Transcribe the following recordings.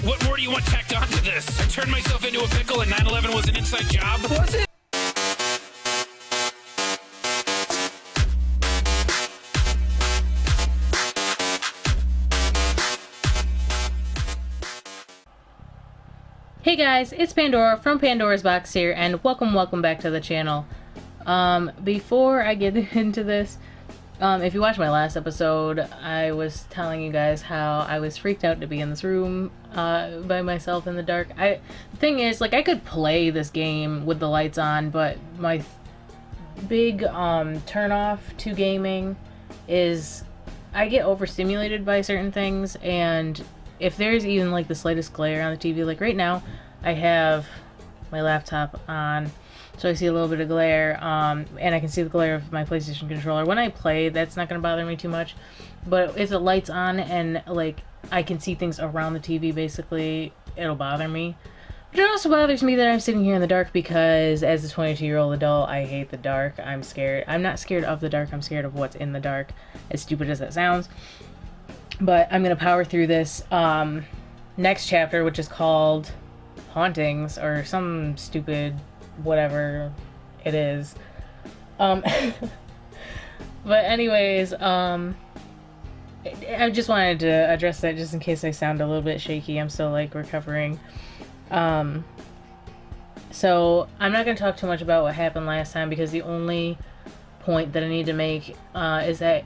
What more do you want tacked onto this? I turned myself into a pickle and 9/11 was an inside job? Was it? Hey guys, it's Pandora from Pandora's Box here, and welcome back to the channel. Before I get into this, if you watched my last episode, I was telling you guys how I was freaked out to be in this room by myself in the dark. The thing is, like, I could play this game with the lights on, but my big turn off to gaming is I get overstimulated by certain things, and if there's even like the slightest glare on the TV, like right now, I have my laptop on, so I see a little bit of glare, and I can see the glare of my PlayStation controller. When I play, that's not going to bother me too much, but if the light's on and like I can see things around the TV, basically, it'll bother me. But it also bothers me that I'm sitting here in the dark because as a 22-year-old adult, I hate the dark. I'm scared. I'm not scared of the dark, I'm scared of what's in the dark, as stupid as that sounds. But I'm going to power through this next chapter, which is called Hauntings, or some stupid whatever it is. But anyways, I just wanted to address that just in case I sound a little bit shaky. I'm still like recovering. So I'm not going to talk too much about what happened last time, because the only point that I need to make is that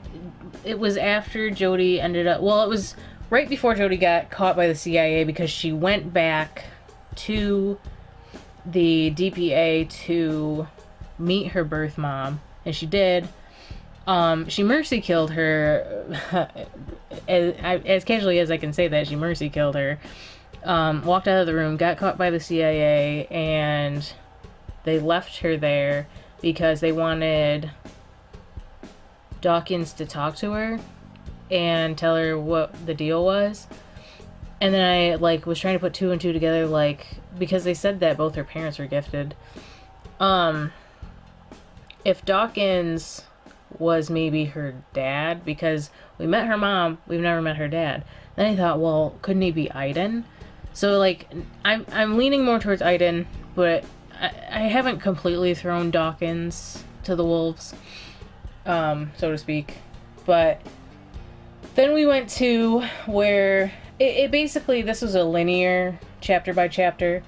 it was after Jody ended up, well, it was right before Jody got caught by the CIA, because she went back to the DPA to meet her birth mom, and she did. She mercy killed her, as casually as I can say that. She mercy killed her, walked out of the room, got caught by the CIA, and they left her there because they wanted Dawkins to talk to her and tell her what the deal was. And then I like was trying to put two and two together, like, because they said that both her parents were gifted. If Dawkins was maybe her dad, because we met her mom, we've never met her dad. Then I thought, well, couldn't he be Aiden? So like I'm leaning more towards Aiden, but I haven't completely thrown Dawkins to the wolves, so to speak. But then we went to where it basically, this was a linear chapter by chapter.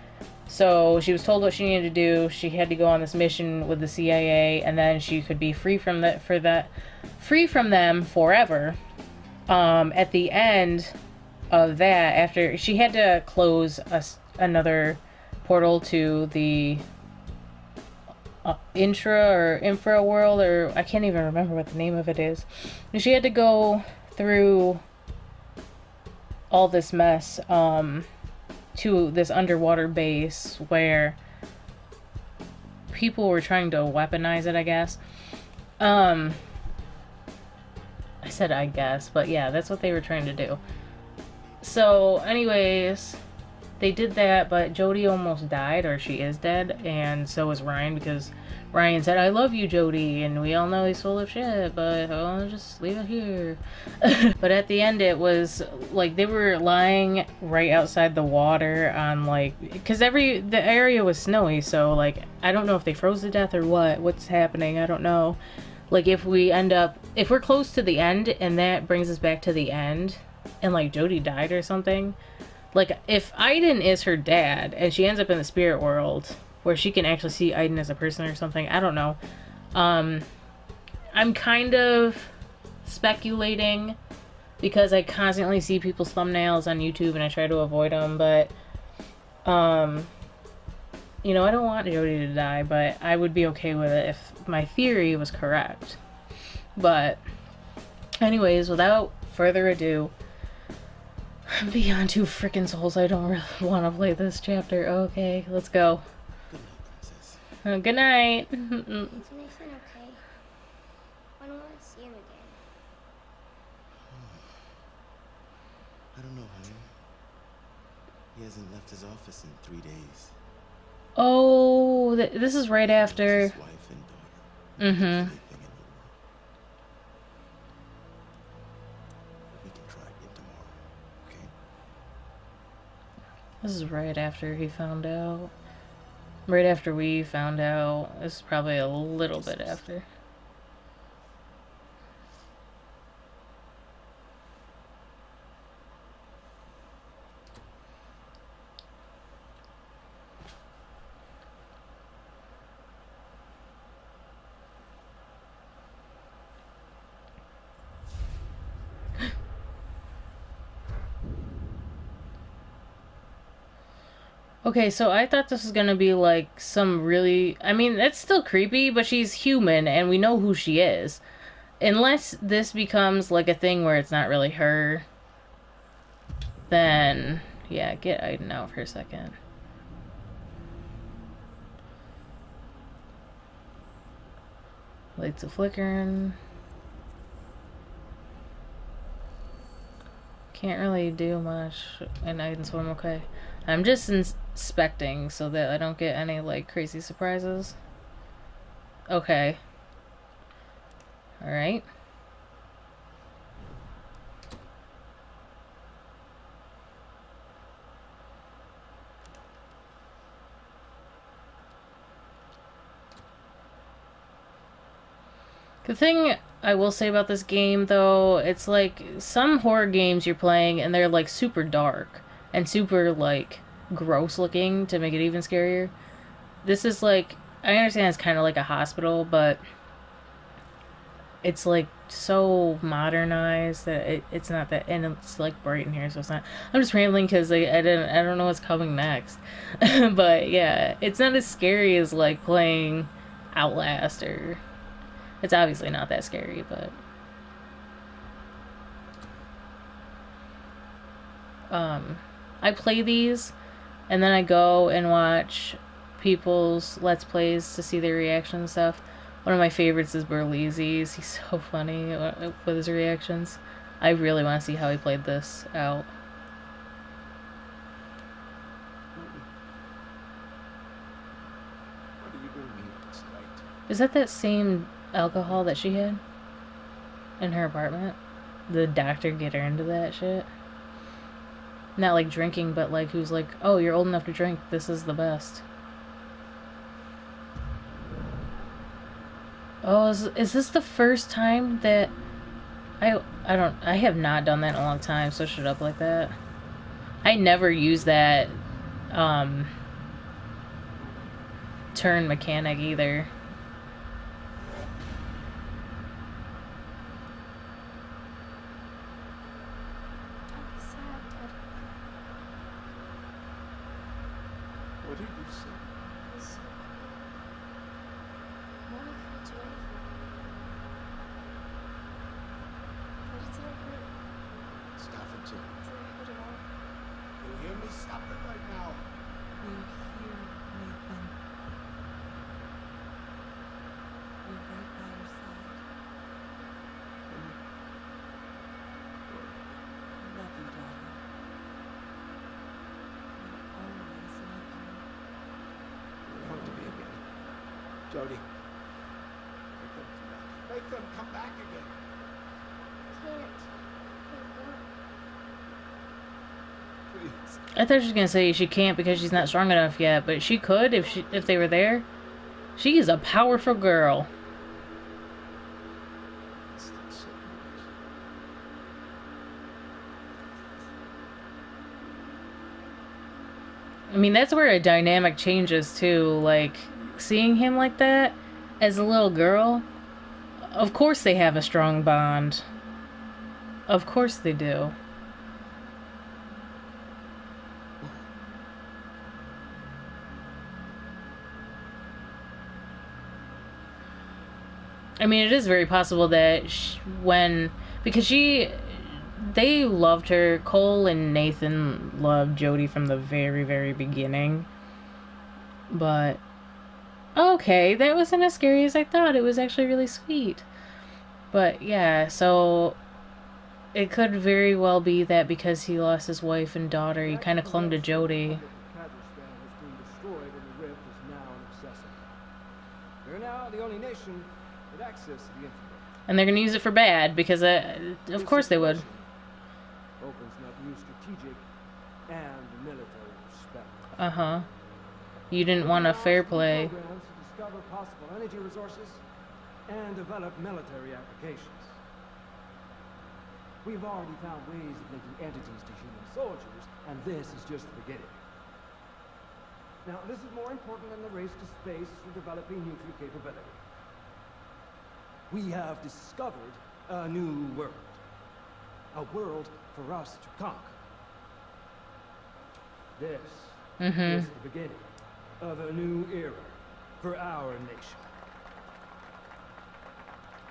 So she was told what she needed to do. She had to go on this mission with the CIA, and then she could be free from free from them forever. At the end of that, after she had to close another portal to the infra world, or I can't even remember what the name of it is. And she had to go through all this mess to this underwater base where people were trying to weaponize it, I guess. I said I guess, but yeah, that's what they were trying to do. So anyways, they did that, but Jody almost died, or she is dead, and so is Ryan, because Ryan said, "I love you, Jody," and we all know he's full of shit, but I'll just leave it here. But at the end, it was like they were lying right outside the water on, like, because the area was snowy, so like I don't know if they froze to death or what's happening. I don't know. Like if we're close to the end and that brings us back to the end, and like Jody died or something. Like, if Aiden is her dad, and she ends up in the spirit world, where she can actually see Aiden as a person or something, I don't know. I'm kind of speculating, because I constantly see people's thumbnails on YouTube, and I try to avoid them, but, you know, I don't want Jody to die, but I would be okay with it if my theory was correct. But, anyways, without further ado, I'm beyond two freaking souls. I don't really want to play this chapter. Okay, let's go. Good night, princess. Good night. Is Nathan okay? I don't want to see him again. I don't know, honey. He hasn't left his office in 3 days. Oh, this is right after. His wife and daughter. We can try again tomorrow, okay? This is right after he found out. Right after we found out. This is probably a little bit after. Okay, so I thought this was gonna be like some really... I mean, it's still creepy, but she's human and we know who she is. Unless this becomes like a thing where it's not really her, then... Yeah, get Aiden out for a second. Lights are flickering. Can't really do much in Aiden's form, okay. I'm just inspecting so that I don't get any, like, crazy surprises. Okay. Alright. The thing I will say about this game, though, it's like some horror games you're playing and they're like super dark and super like gross looking to make it even scarier. This is like, I understand it's kind of like a hospital, but it's like so modernized that it's not that, and it's like bright in here, so it's not. I'm just rambling because I don't know what's coming next, but yeah, it's not as scary as like playing Outlast or. It's obviously not that scary, but... I play these, and then I go and watch people's Let's Plays to see their reaction and stuff. One of my favorites is Burleezy's. He's so funny with his reactions. I really want to see how he played this out. What are you doing this late? Is that same alcohol that she had in her apartment? The doctor get her into that shit? Not like drinking, but like who's like, oh, you're old enough to drink, this is the best. Oh, is this the first time that I have not done that in a long time, so shut up like that. I never use that turn mechanic either. What did you say? Mommy couldn't do anything. But it didn't hurt. Stop it, Jim. It didn't hurt at all. You hear me? Stop it right now. We're here, Nathan. We're right by your side. I love you, darling. We'll always love you. We want to be again. Jody. Make them come back again. Can't go. Please. I thought she was gonna say she can't because she's not strong enough yet, but she could if they were there. She is a powerful girl. It's not so much. I mean, that's where a dynamic changes too. Like, seeing him like that as a little girl, of course they have a strong bond. Of course they do. I mean, it is very possible that because they loved her. Cole and Nathan loved Jody from the very, very beginning. But, okay, that wasn't as scary as I thought. It was actually really sweet. But, yeah, so it could very well be that because he lost his wife and daughter, he kind of clung to Jody. We're now the only nation with access to the internet. And they're going to use it for bad, because of course they would. Opens up new strategic and military respect. Uh-huh. You didn't want a fair play. Programs to discover possible energy resources and develop military applications. We've already found ways of linking entities to human soldiers, and this is just the beginning. Now, this is more important than the race to space or developing nuclear capability. We have discovered a new world. A world for us to conquer. This is the beginning of a new era for our nation.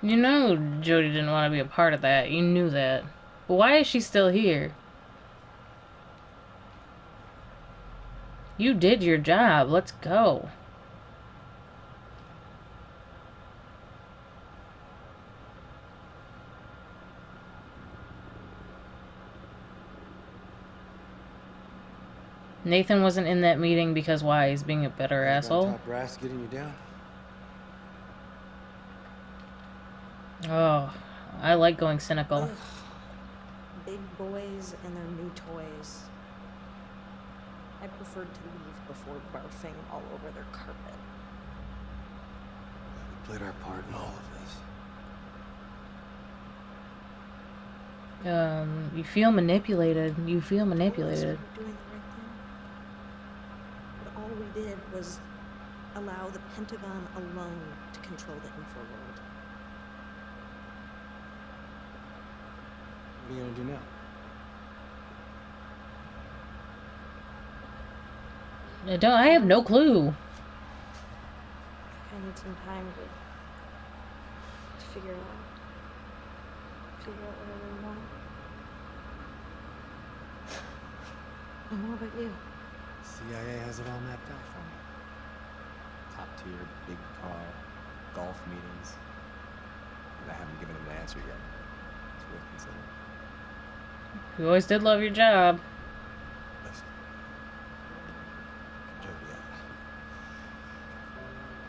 You know Jodie didn't want to be a part of that. You knew that. But why is she still here? You did your job. Let's go. Nathan wasn't in that meeting because why? He's being a better asshole. Top brass getting you down. Oh, I like going cynical. Ugh. Big boys and their new toys. I preferred to leave before barfing all over their carpet. We played our part in all of this. You feel manipulated. You feel manipulated. We're doing the right thing. But all we did was allow the Pentagon alone to control the infraworld. What are you gonna do now? I have no clue. I need some time to figure out what I really want. And what about you? CIA has it all mapped out for me. Top tier, big car, golf meetings. And I haven't given him an answer yet. It's worth considering. You always did love your job. Listen. Jodie,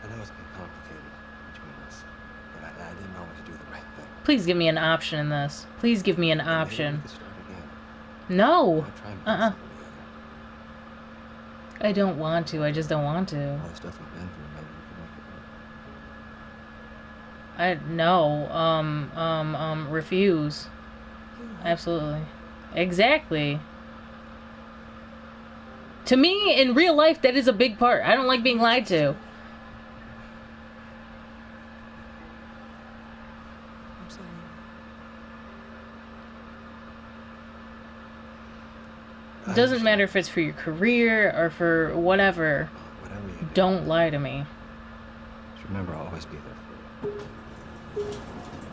I know it's been complicated between us, but I didn't always do the right thing. Please give me an option in this. Please give me an Maybe we option. could start again. No. I'll try and put something together. I don't want to. I just don't want to. All the stuff we've been through, maybe we can make it work. No. Refuse. Absolutely. Exactly. To me, in real life, that is a big part. I don't like being lied to. I'm sorry. It doesn't matter if it's for your career or for whatever. Whatever you do, Don't lie to me. just remember I'll always be there for you.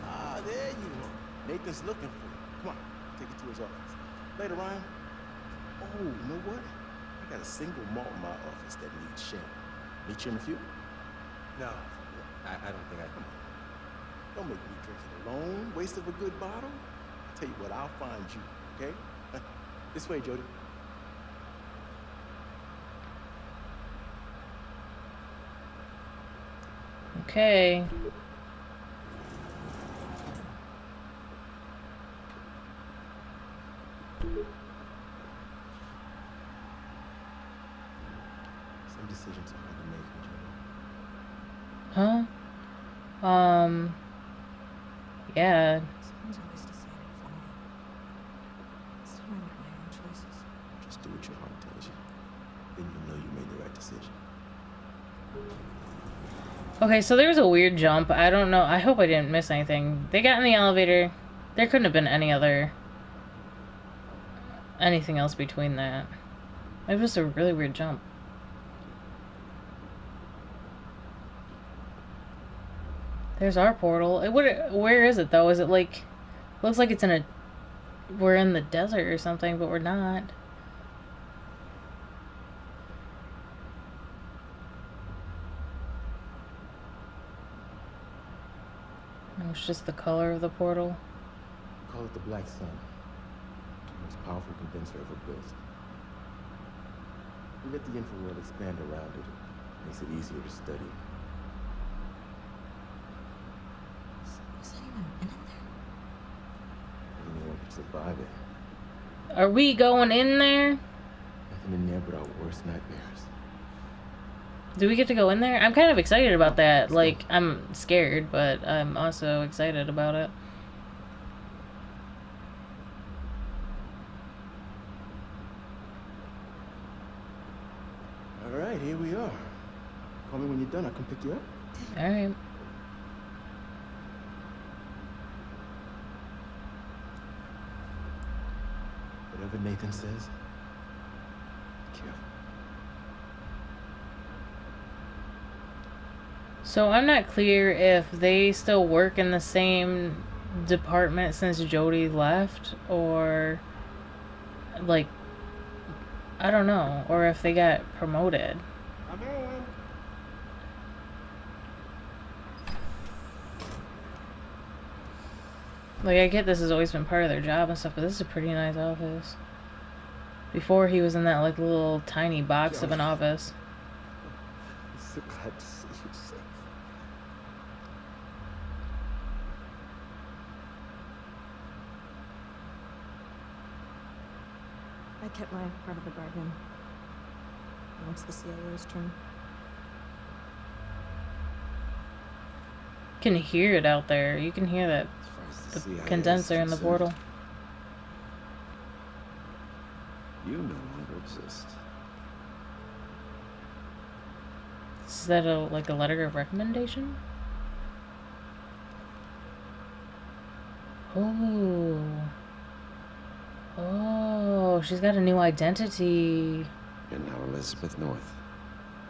Ah, there you are. Nathan's looking for you. Come on, take it to his office. Later, Ryan. Oh, you know what? I got a single malt in my office that needs sharing. Meet you in a few? No, I don't think I can. Don't make me drink it alone. Waste of a good bottle. I'll tell you what, I'll find you, okay? This way, Jodie. Okay. Some decisions are hard to make, Jodie. Huh? Yeah. Someone's always deciding for me. It's time I make my own choices. Just do what your heart tells you. Then you'll know you made the right decision. Okay, so there was a weird jump. I don't know. I hope I didn't miss anything. They got in the elevator. There couldn't have been anything else between that. It was a really weird jump. There's our portal. Where is it though? Is it like, looks like it's we're in the desert or something, but we're not. It's just the color of the portal. Call it the Black Sun. The most powerful condenser ever built. We let the infraworld expand around it. Makes it easier to study. Has anyone been in there? Anyone could survive it. Are we going in there? Nothing in there with our worst nightmares. Do we get to go in there? I'm kind of excited about that. Like, I'm scared, but I'm also excited about it. All right, here we are. Call me when you're done. I'll come pick you up. All right. Whatever Nathan says, be careful. So I'm not clear if they still work in the same department since Jody left, or like, I don't know, or if they got promoted. I'm in. Like, I get this has always been part of their job and stuff, but this is a pretty nice office. Before, he was in that like little tiny box of an office. I'm so glad to see you safe. I kept my part of the bargain. Now it's the CIO's turn. You can hear it out there. You can hear that As far as the CIA is condenser in the concerned, portal. You no longer exist. Is that like a letter of recommendation? Oh. Oh, she's got a new identity. And now Elizabeth North.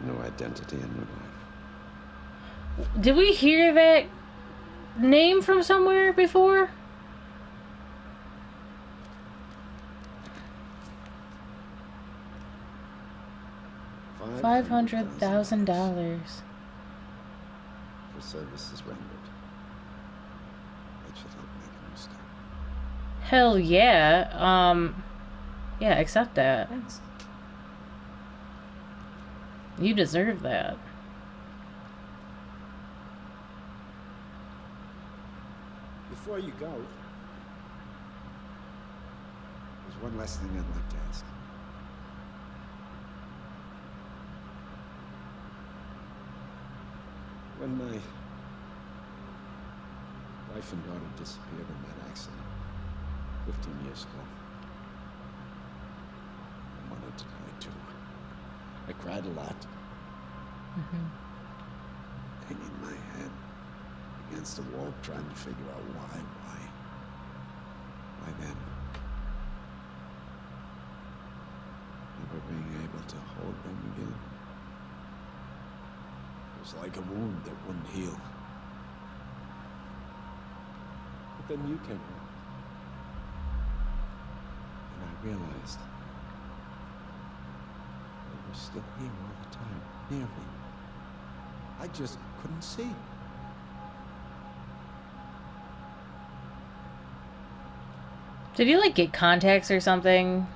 New identity and new life. Did we hear that name from somewhere before? $500,000. For services rendered. That should help make a new start. Hell yeah. Yeah, accept that. Thanks. You deserve that. Before you go, there's one last thing I'd like to ask. When my wife and daughter disappeared in that accident 15 years ago, I wanted to cry too. I cried a lot, hanging my head against the wall, trying to figure out why them? Never being able to hold them again. It was like a wound that wouldn't heal. But then you came along. And I realized you were still here all the time, near me. I just couldn't see. Did you like get contacts or something?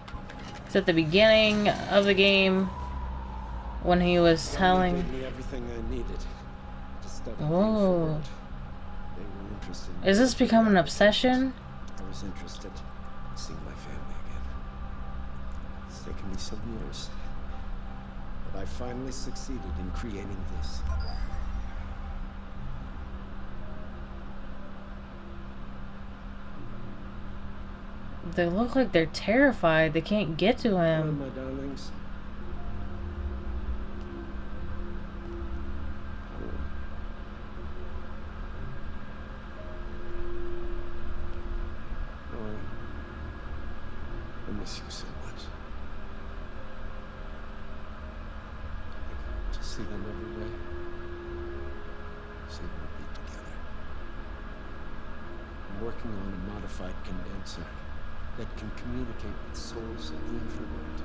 It's at the beginning of the game when he was They telling. gave me everything I needed to study things Whoa. forward. They were interested in Is this becoming an obsession? I was interested in seeing my family again. It's taken me some years, but I finally succeeded in creating this. They look like they're terrified. They can't get to Come on, him. my darlings. Oh, I miss you so much. I got to see them every day. So we'll be together. I'm working on a modified condenser that can communicate with souls of the infraworld.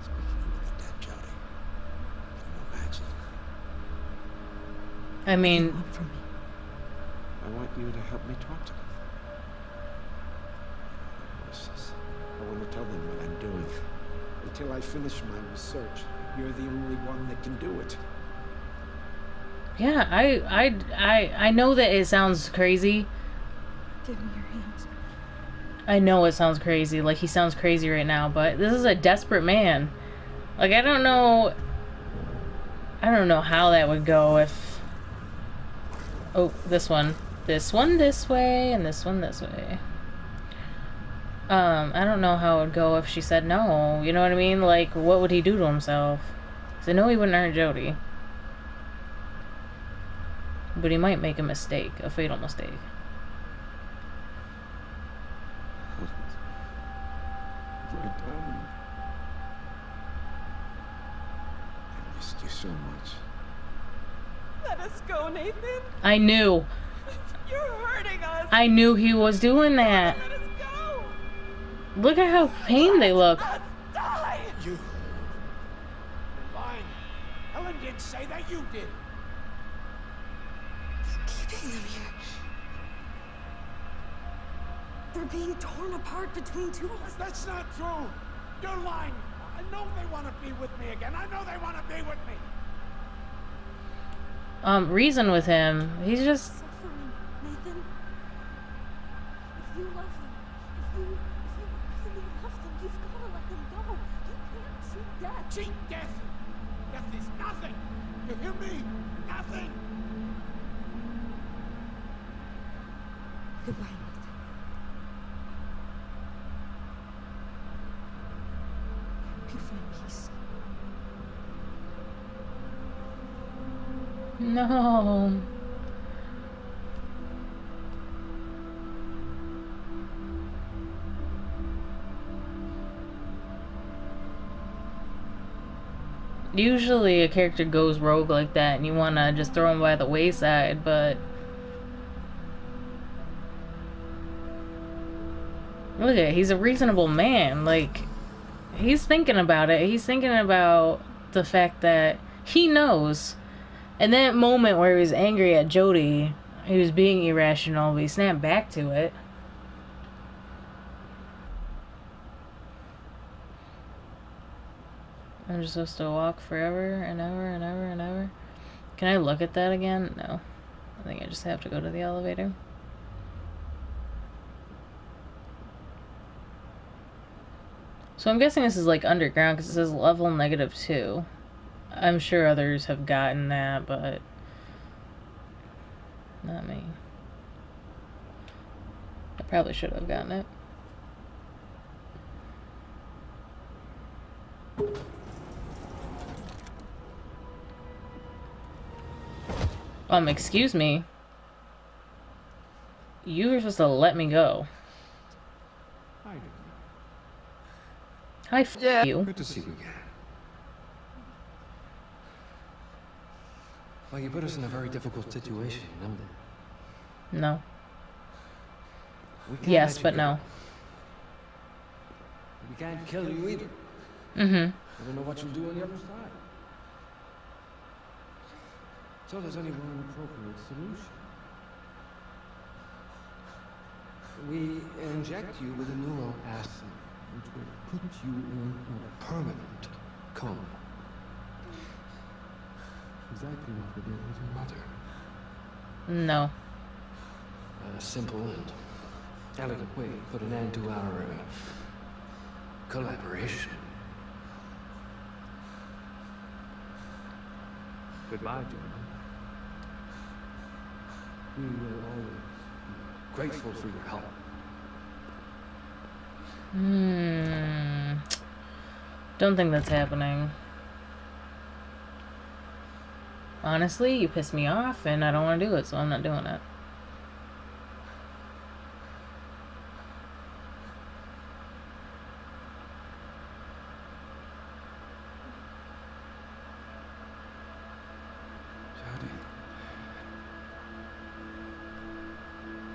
Speaking with the dead, Jody. Can you imagine? I mean, Want from me. I want you to help me talk to them. Voices. I want to tell them what I'm doing. Until I finish my research, you're the only one that can do it. yeah, I know that it sounds crazy. Give me your hands. I know it sounds crazy, like he sounds crazy right now, but this is a desperate man. Like, I don't know how that would go if... Oh, this one. This one this way, and this one this way. I don't know how it would go if she said no, you know what I mean? Like, what would he do to himself? Because I know he wouldn't hurt Jody. But he might make a mistake, a fatal mistake. What have I done? I missed you so much. Let us go, Nathan. I knew. You're hurting us. I knew he was doing that. Let us go. Look at how pained they look. Let us die. You're lying. Helen didn't say that, you did. Keeping them here. They're being torn apart between two of us. That's not true. You're lying. I know they want to be with me again. I know they want to be with me. Reason with him. He's just... Suffering, Nathan. If you love them, if you really love them, you've got to let them go. You can't cheat death. Cheat death. Death is nothing. You hear me? Nothing. Goodbye, Nathan. You find peace. No. Usually a character goes rogue like that and you want to just throw him by the wayside, but look at it, he's a reasonable man. Like, he's thinking about it. He's thinking about the fact that he knows. In that moment where he was angry at Jody, he was being irrational, but he snapped back to it. I'm just supposed to walk forever and ever and ever and ever. Can I look at that again? No. I think I just have to go to the elevator. So I'm guessing this is like underground because it says level -2. I'm sure others have gotten that, but not me. I probably should have gotten it. Excuse me. You were supposed to let me go. I didn't. Hi, f you. Good to see you again. Well, you put us in a very difficult situation, you know that. No. We can't Yes, let you but go. no. We can't kill you either. Mm-hmm. I don't know what you'll do on the other side. So there's only one appropriate solution. We inject you with a neural acid, which will put you in a permanent coma. Exactly what we did with your mother. No. A simple and elegant way to put an end to our collaboration. Goodbye, gentlemen. We will always be grateful for your help. Don't think that's happening. Honestly, you piss me off and I don't want to do it, so I'm not doing it. Jody.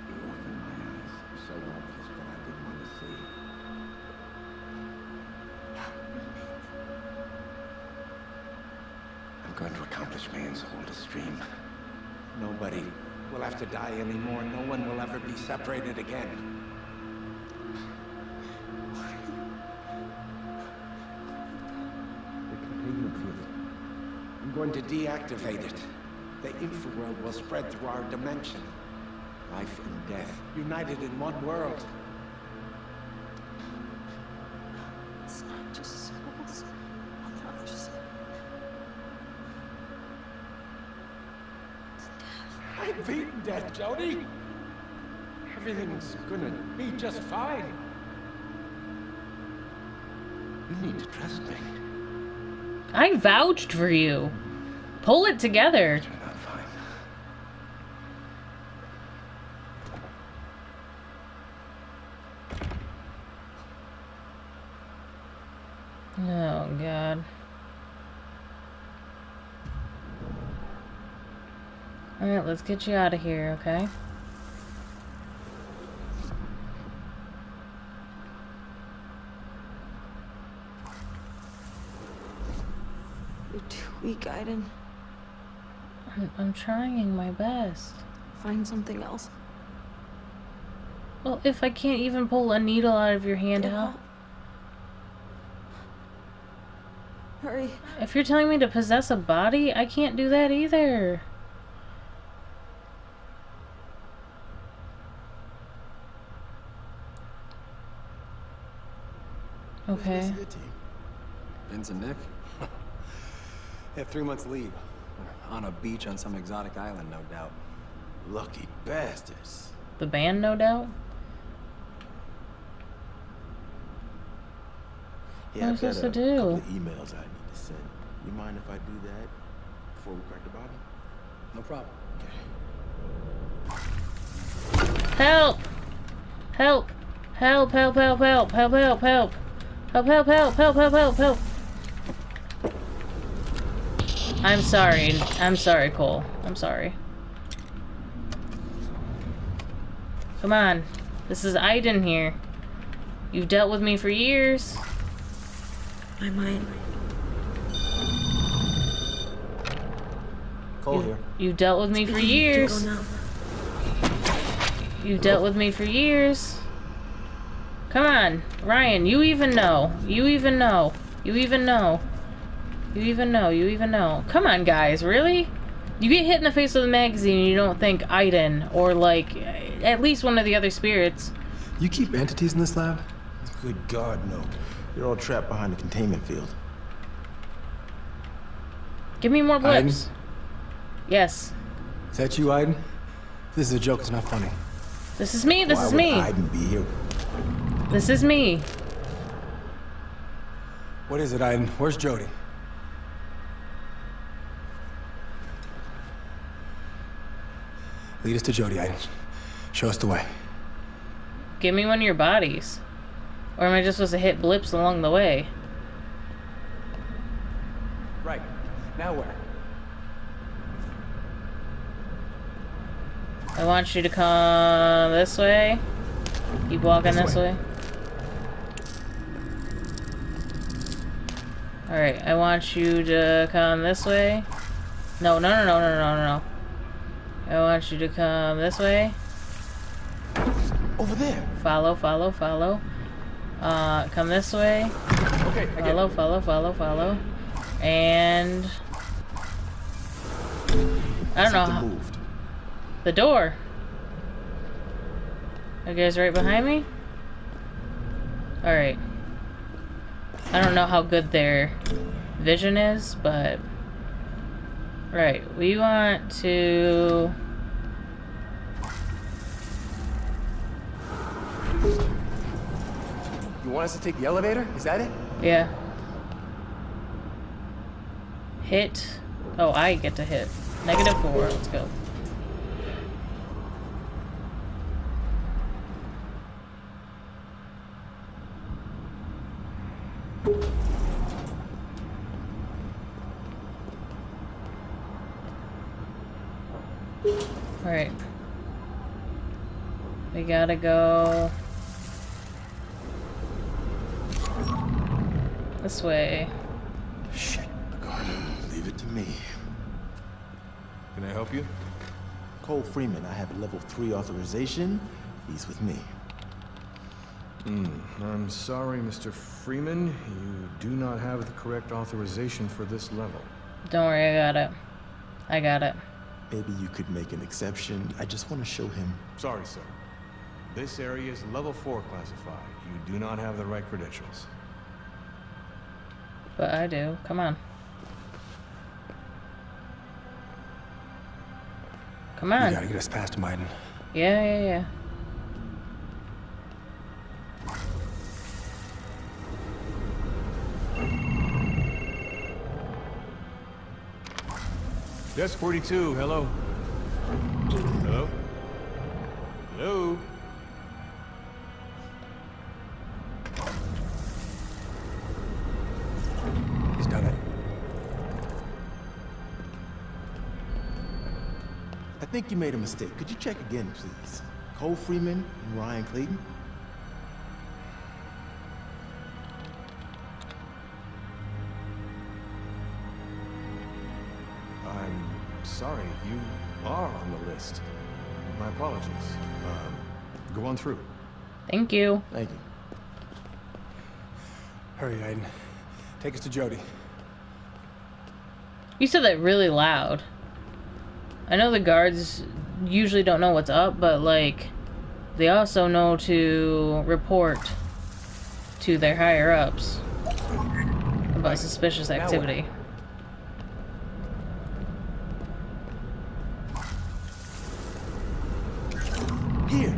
You opened my eyes. So obvious, but I didn't want to see. I'm going to accomplish man's oldest dream. Nobody will have to die anymore. No one will ever be separated again. The containment field. I'm going to deactivate it. The infraworld will spread through our dimension. Life and death, united in one world. defeating death, Jody. Everything's gonna be just fine. You need to trust me. I vouched for you. Pull it together. Turn out fine. Oh, God. Alright, let's get you out of here, okay? You're too weak, Aiden. I'm trying my best. Find something else. Well, if I can't even pull a needle out of your hand, Get how? help. Hurry. If you're telling me to possess a body, I can't do that either. Okay. Who's the rest of your team? Vince and Nick? They have 3 months leave. On a beach on some exotic island, no doubt. Lucky bastards. The band, no doubt. Yeah, What am I I've got supposed to a do? couple of emails I need to send. You mind if I do that before we crack the bottom? No problem. Okay. Help! Help! Help, help, help, help, help, help, help. Help, help, help, help, help, help, help. I'm sorry. I'm sorry, Cole. I'm sorry. Come on. This is Aiden here. You've dealt with me for years. I might. Cole here. You've dealt with me for years. Go now. You've dealt with me for years. Come on, Ryan, you even know. You even know. You even know. You even know. You even know. Come on, guys, really? You get hit in the face with a magazine and you don't think Aiden or, like, at least one of the other spirits. You keep entities in this lab? Good God, no. They're all trapped behind the containment field. Give me more blips. Aiden? Yes. Is that you, Aiden? This is a joke, it's not funny. This is me. This Why is would me. Aiden be here? This is me. What is it, Aiden? Where's Jody? Lead us to Jody, Aiden. Show us the way. Give me one of your bodies. Or am I just supposed to hit blips along the way? Right. Now where? I want you to come this way. Keep walking this way. Alright, I want you to come this way. No, no, no, no, no, no, no, no. I want you to come this way. Over there. Follow, follow, follow. Come this way. Okay, I get Follow, follow, follow, follow. And... I don't know. Something moved. The door. Are you guys right behind me? Alright. I don't know how good their vision is, but... Right, we want to... You want us to take the elevator? Is that it? Yeah. Hit. Oh, I get to hit. -4, let's go. Alright. We gotta go this way. Shit. Leave it to me. Can I help you? Cole Freeman, I have level 3 authorization. He's with me. I'm sorry, Mr. Freeman. You do not have the correct authorization for this level. Don't worry, I got it. I got it. Maybe you could make an exception. I just want to show him. Sorry, sir. This area is level 4 classified. You do not have the right credentials. But I do. Come on. Come on. You gotta get us past him, Aiden. Yeah. Desk 42, hello. Hello? Hello? He's done it. I think you made a mistake. Could you check again, please? Cole Freeman and Ryan Clayton? I'm sorry, you are on the list. My apologies. Go on through. Thank you. Thank you. Hurry, Aiden. Take us to Jody. You said that really loud. I know the guards usually don't know what's up, but like, they also know to report to their higher ups about suspicious activity. Here.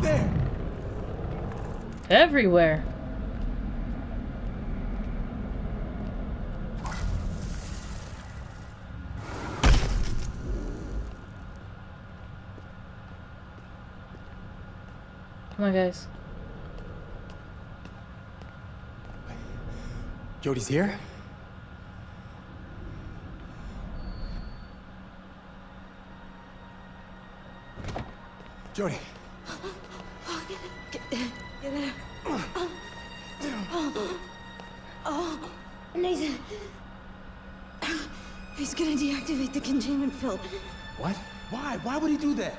There. Everywhere. Come on, guys. Jody's here? Jody. Get out. Oh, Nathan. He's gonna deactivate the containment field. What? Why? Why would he do that?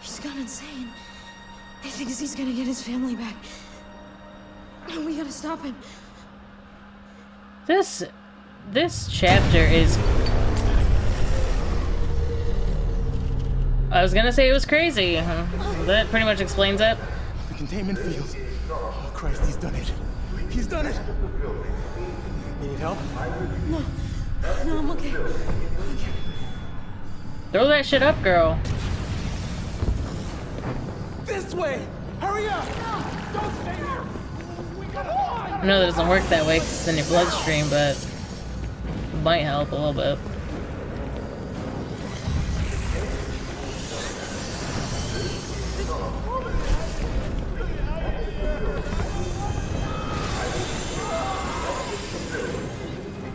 He's gone insane. He thinks he's gonna get his family back. We gotta stop him. This chapter is... I was gonna say it was crazy. That pretty much explains it. The containment field. Oh, Christ, he's done it. He's done it. You need help? No, I'm okay. Throw that shit up, girl. This way! Hurry up! Don't stay here! Come on! I know that doesn't work that way because it's in your bloodstream, but it might help a little bit.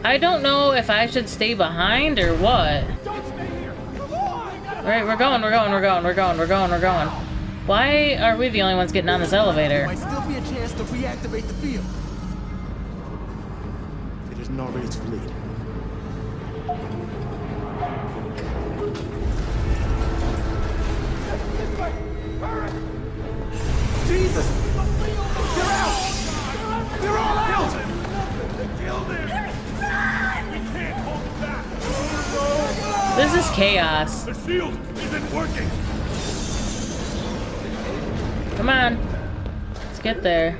I don't know if I should stay behind or what. Don't stay here! Come on! Alright, we're going. Why are we the only ones getting on this elevator? Might still be a chance to reactivate the field. If it isn't already too late. Jesus! They're out! They're all out! This is chaos. The shield isn't working. Come on. Let's get there.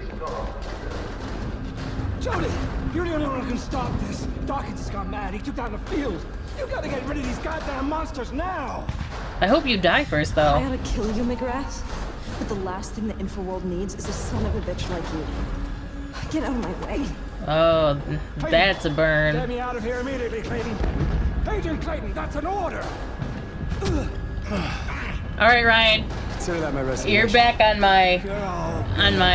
Jody, you're the only one who can stop this. Dawkins has gone mad. He took down the field. You gotta get rid of these goddamn monsters now. I hope you die first, I though. gotta kill you, McGrath. But the last thing the Infoworld needs is a son of a bitch like you. Get out of my way. Oh, that's a Get burn. me out of here immediately, Clayton. Agent Clayton, that's an order. Alright, Ryan. Consider that my resignation. You're back on my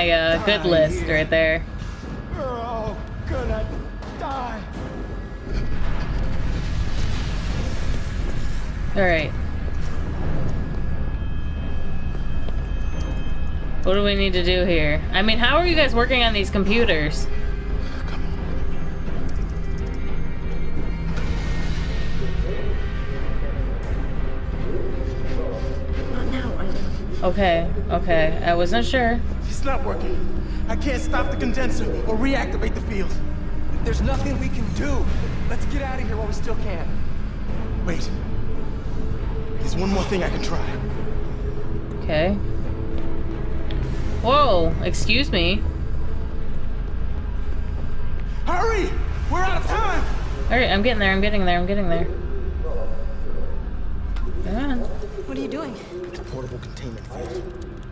You're good list right there. We're all gonna die. Alright. What do we need to do here? I mean, how are you guys working on these computers? Okay, I wasn't sure. It's not working. I can't stop the condenser or reactivate the field. There's nothing we can do. Let's get out of here while we still can. Wait. There's one more thing I can try. Okay. Whoa, excuse me. Hurry! We're out of time! Alright, I'm getting there, I'm getting there, I'm getting there. Come on. What are you doing? It's a portable containment field.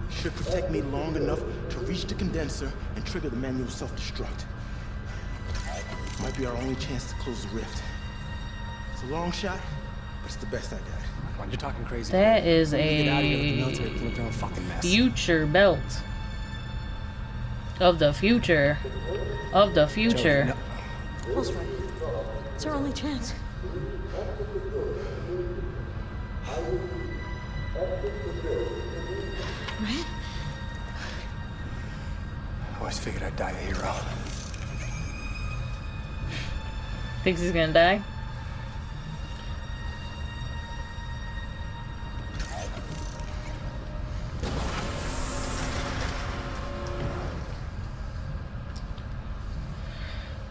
Should protect me long enough to reach the condenser and trigger the manual self-destruct. Might be our only chance to close the rift. It's a long shot, but it's the best I got. Come on, you're talking crazy. That is We need to get out of here with the a military clean up their own fucking mess. future belt. Of the future. Of the future. Joe, no. Paul's right. It's our only chance. Right? I always figured I'd die a hero. Thinks he's gonna die?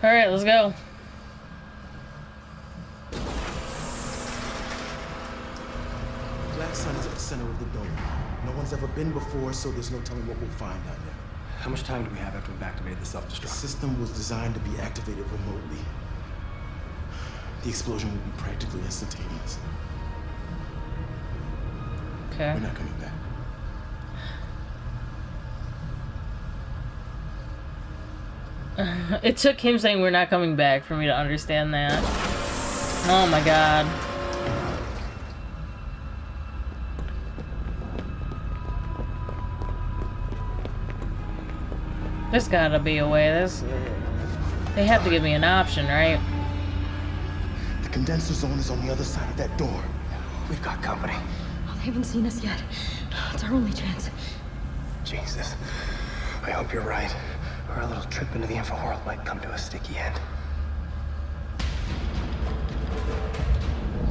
Alright, let's go. Black Sun is at the center of the dome. No one's ever been before, so there's no telling what we'll find down there. How much time do we have after we've activated the The self-destruct? system was designed to be activated remotely. The explosion will be practically instantaneous. Okay. We're not coming back. It took him saying we're not coming back for me to understand that. Oh my god. There's gotta be a way. They have to give me an option, right? The condenser zone is on the other side of that door. We've got company. Oh, they haven't seen us yet. It's our only chance. Jesus. I hope you're right. Or our little trip into the infraworld might come to a sticky end.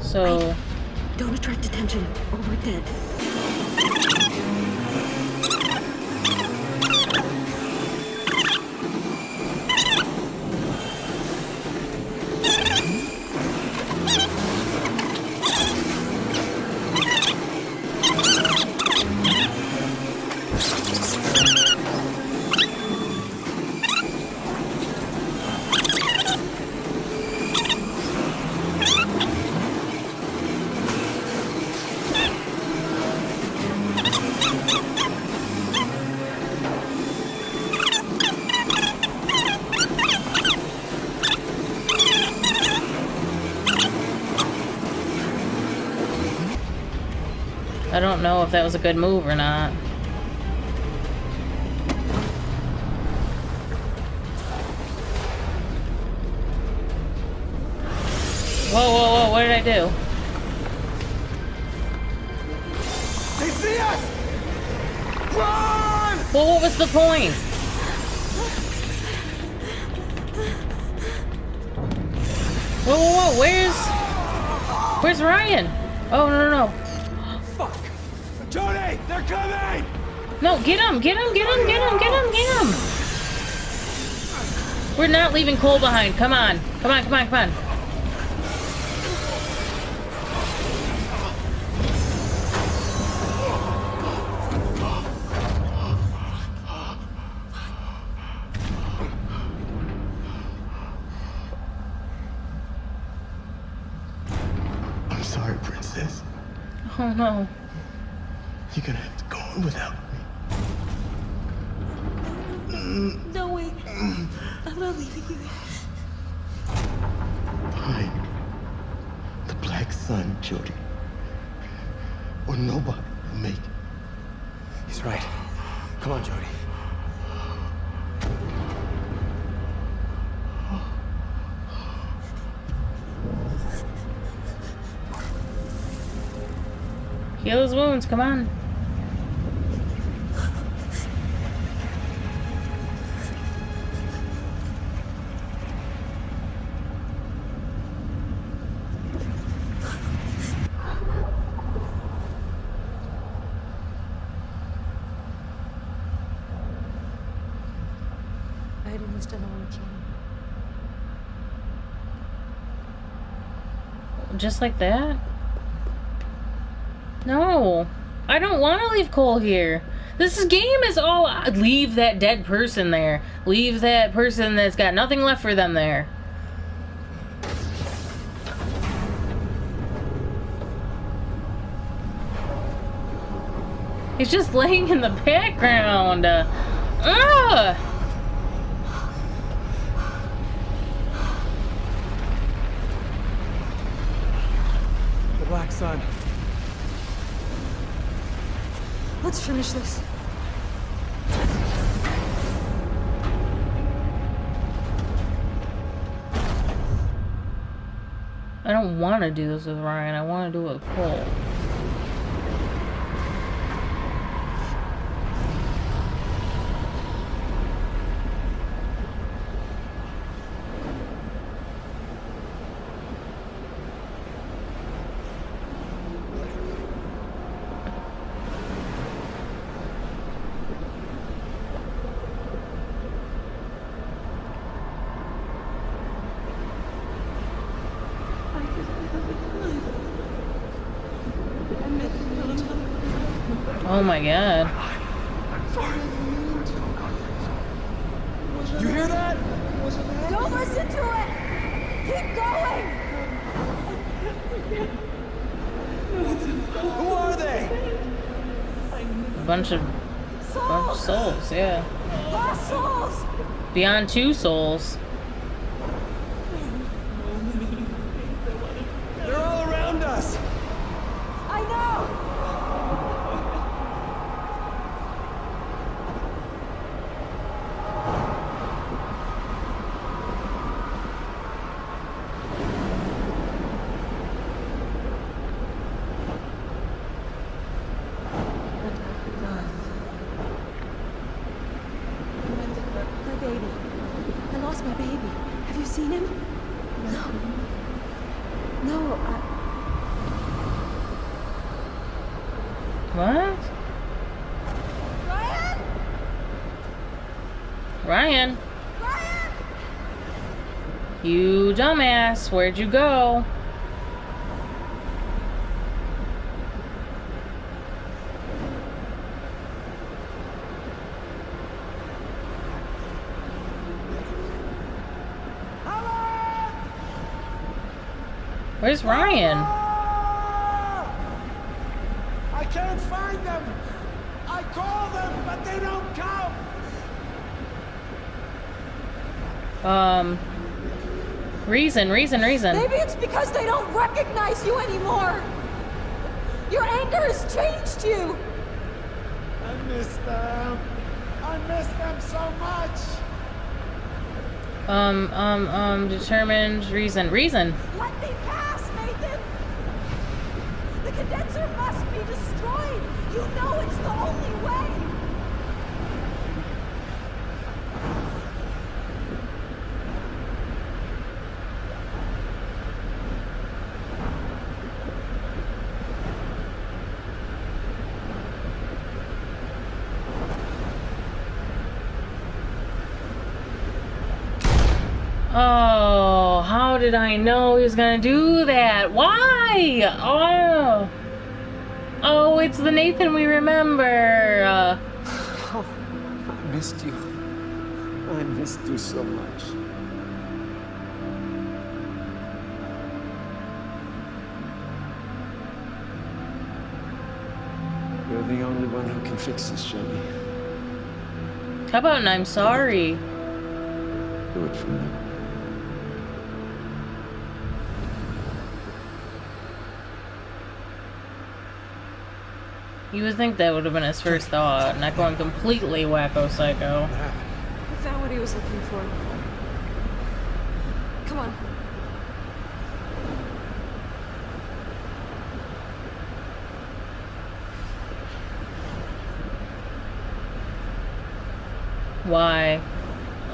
So... Don't attract attention, or we're dead. I don't know if that was a good move or not. Whoa, whoa, whoa, what did I do? They see us! Run! Well, what was the point? Whoa, whoa, whoa, where's Ryan? Oh, no, no, no. Fuck! Jody! They're coming! No, get him, get him, get him, get him, get him, get him! We're not leaving Cole behind. Come on. Come on, come on, come on. I'm sorry, Princess. Oh, no. You're gonna have to go on without me. No, wait. I'm not leaving you. Fine. The Black Sun, Jody. Or nobody will make it. He's right. Come on, Jody. Heal his wounds, come on. I had almost done all I can. Just like that? No. I don't want to leave Cole here. This game is all leave that dead person there. Leave that person that's got nothing left for them there. He's just laying in the background. Ugh! The Black Sun. Let's finish this. I don't want to do this with Ryan. I want to do it with Cole. Oh my god. You hear that? Don't listen to it! Keep going! Who are they? A bunch of souls, yeah. Lost souls! Beyond 2 souls. They're all around us. I know! My baby. I lost my baby. Have you seen him? No. No, What? Ryan? Ryan? Ryan? You dumbass. Where'd you go? Where's Ryan? I can't find them. I call them, but they don't come. Reason. Maybe it's because they don't recognize you anymore. Your anger has changed you. I miss them. I miss them so much. Determined reason. Let me pass, Nathan. The condenser must be destroyed. You know it's the only way. Oh, how did I know he was gonna do that? Why? Oh, it's the Nathan we remember. Oh, I missed you. I missed you so much. You're the only one who can fix this, Johnny. How about an I'm sorry? Do it for me. You would think that would have been his first thought, not going completely wacko psycho. I found what he was looking for. Come on. Why?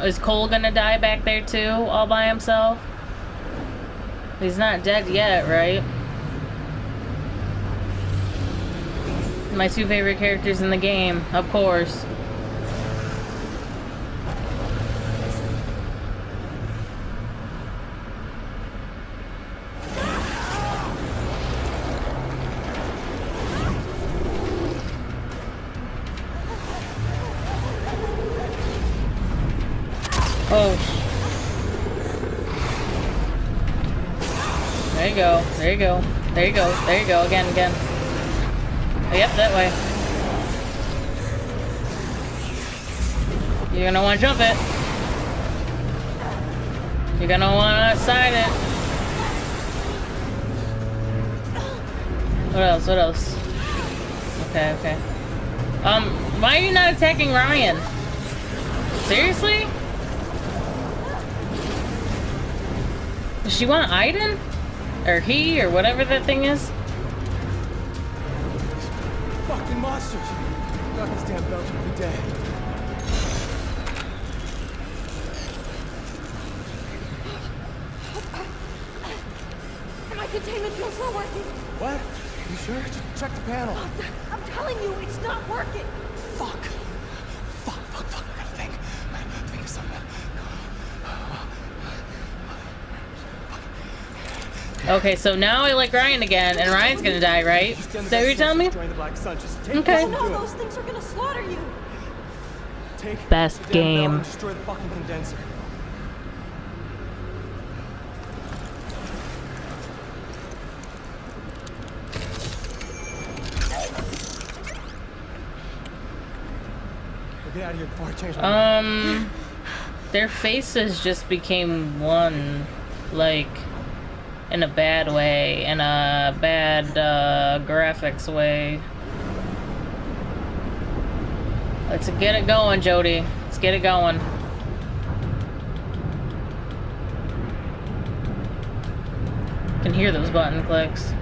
Is Cole gonna die back there too, all by himself? He's not dead yet, right? My 2 favorite characters in the game, of course. Oh. There you go. There you go. There you go. There you go. Again, again. Yep, that way. You're gonna want to jump it. You're gonna want to side it. What else? What else? Okay, okay. Why are you not attacking Ryan? Seriously? Does she want Aiden? Or he, or whatever that thing is? Fucking monsters! God, this damn Belgian will be dead. My containment field's not working. What? You sure? Just check the panel. I'm telling you, it's not working. Fuck. Fuck. I gotta think. Think of something. Okay, so now I like Ryan again, and Ryan's gonna die, right? Is that what you're telling me? Drain the black sun. Just take Okay. this and No, do it. those things are gonna slaughter you. Take Best the damn bell game. and destroy the fucking condenser. Get out of here before I change my mind. Their faces just became one, like, in a bad way, in a bad, graphics way. Let's get it going, Jody. Let's get it going. Can hear those button clicks.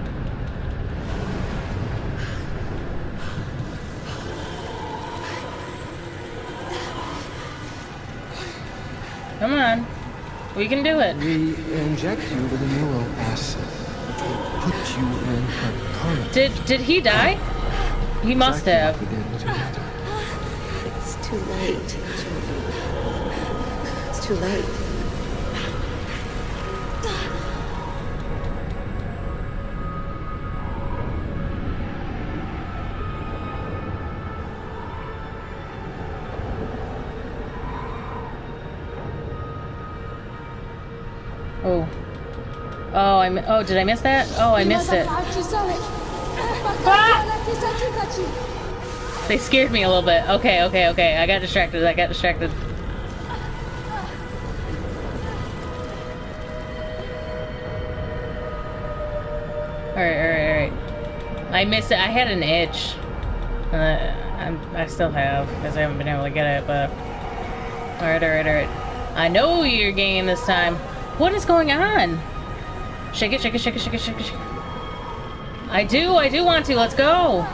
Come on. We can do it. We inject you with a neuro acid, which will put you in a permanent. Did he die? He must have. Exactly what we did with your mother. It's too late. It's too late. Oh. Oh, did I miss that? Oh, I missed it. Ah! They scared me a little bit. Okay. I got distracted. Alright. I missed it. I had an itch. I still have, because I haven't been able to get it, but... Alright. I know you're gaining this time. What is going on? Shake it. I do want to. Let's go.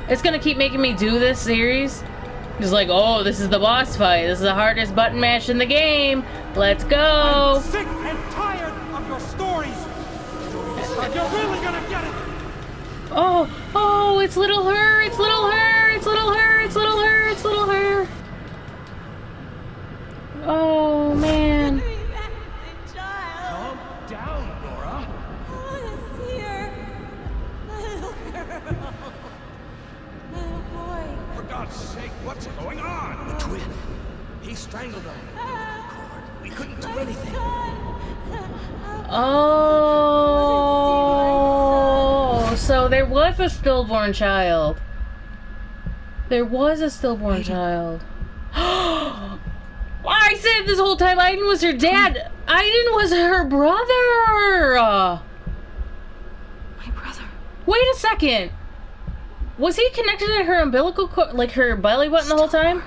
It's gonna keep making me do this series. Just like, oh, this is the boss fight. This is the hardest button mash in the game. Let's go. I'm sick and tired of your stories. Are you really gonna get it? Oh, it's little her. Oh, man. Calm down, Nora. It's here. Little girl. Little boy. For God's sake, what's going on? The twin. He strangled her. We couldn't do anything. Oh, so there was a stillborn child. I said this whole time Aiden was her dad. Aiden was her brother. My brother. Wait a second. Was he connected to her umbilical cord, like her belly button the whole time?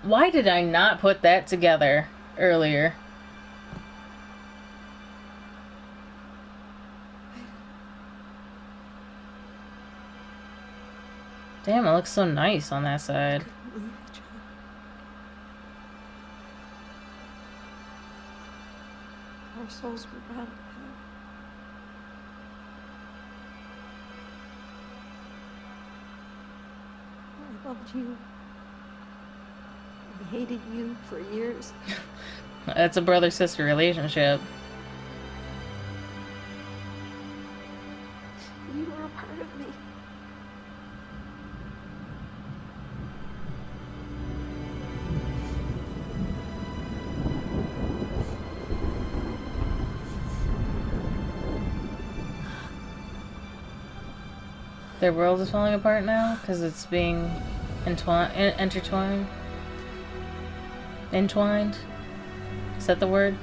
Why did I not put that together earlier? Damn, it looks so nice on that side. Our souls were bound. I loved you. I hated you for years. That's a brother-sister relationship. hurt me. Their world is falling apart now because it's being intertwined. Entwined? Is that the word?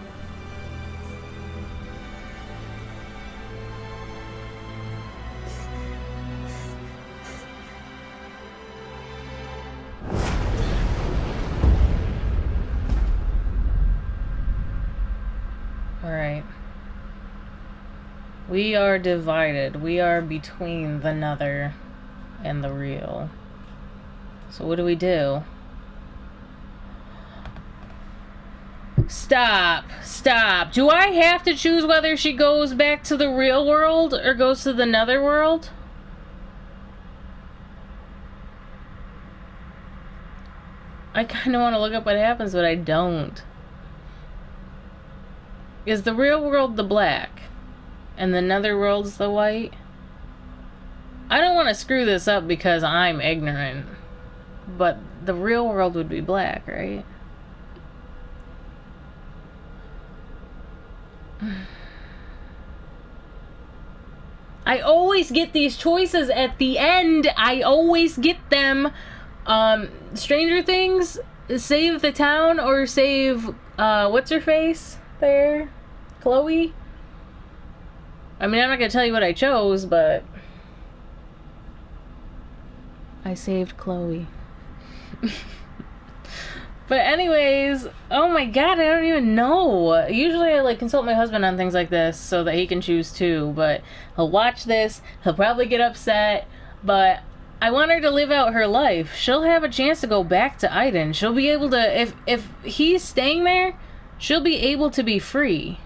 Alright. We are divided. We are between the nether and the real. So what do we do? Stop. Stop. Do I have to choose whether she goes back to the real world or goes to the nether world? I kind of want to look up what happens, but I don't. Is the real world the black? And the nether world's the white? I don't want to screw this up because I'm ignorant. But the real world would be black, right? I always get these choices at the end. I always get them. Stranger Things, save the town or save, what's her face there? Chloe? I mean, I'm not gonna tell you what I chose, but I saved Chloe. But anyways, oh my god, I don't even know. Usually I like consult my husband on things like this so that he can choose too, but he'll watch this, he'll probably get upset, but I want her to live out her life. She'll have a chance to go back to Iden. She'll be able to, if he's staying there, she'll be able to be free.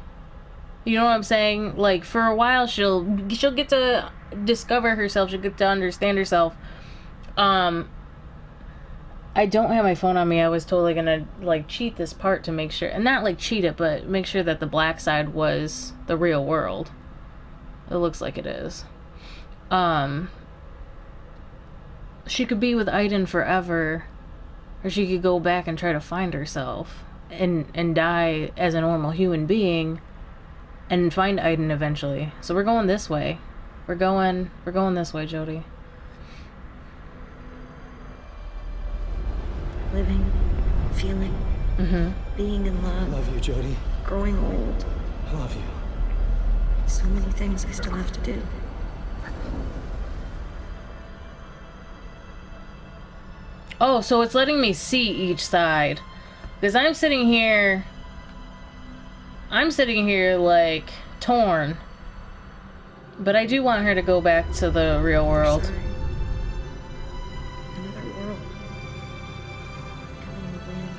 You know what I'm saying? Like, for a while, she'll get to discover herself. She'll get to understand herself. I don't have my phone on me. I was totally gonna, like, cheat this part to make sure. And not, like, cheat it, but make sure that the black side was the real world. It looks like it is. She could be with Iden forever. Or she could go back and try to find herself. And die as a normal human being. And find Iden eventually. So we're going this way. We're going this way, Jody. Living, feeling, being in love. I love you, Jody. Growing old. I love you. So many things I still have to do. Oh, so it's letting me see each side. Because I'm sitting here, like, torn. But I do want her to go back to the real world. Another world. Coming the wind,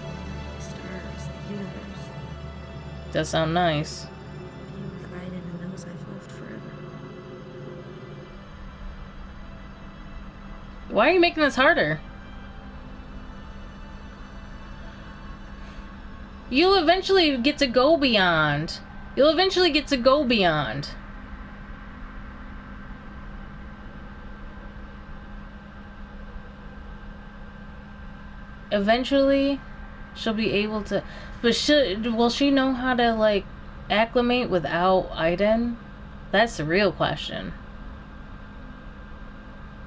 the stars, the universe. Does sound nice. Being with Iden and those I've loved forever. Why are you making this harder? You'll eventually get to go beyond. You'll eventually get to go beyond. Eventually, she'll be able to... But will she know how to, like, acclimate without Iden? That's the real question.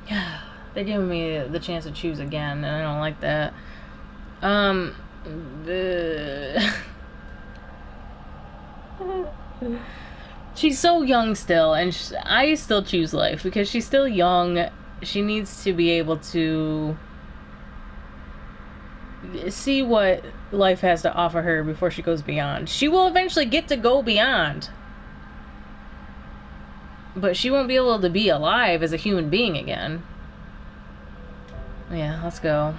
They're giving me the chance to choose again, and I don't like that. She's so young still, and I still choose life because she's still young. She needs to be able to see what life has to offer her before she goes beyond. She will eventually get to go beyond, but she won't be able to be alive as a human being again. Yeah, let's go.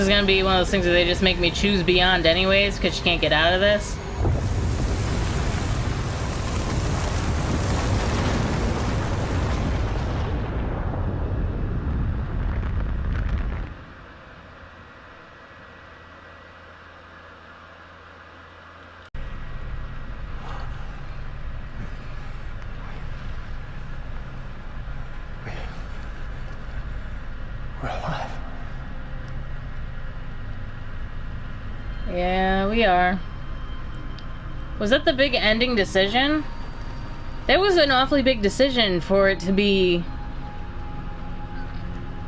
This is gonna be one of those things where they just make me choose beyond anyways, because she can't get out of this. We're alive. Yeah, we are. Was that the big ending decision? That was an awfully big decision for it to be...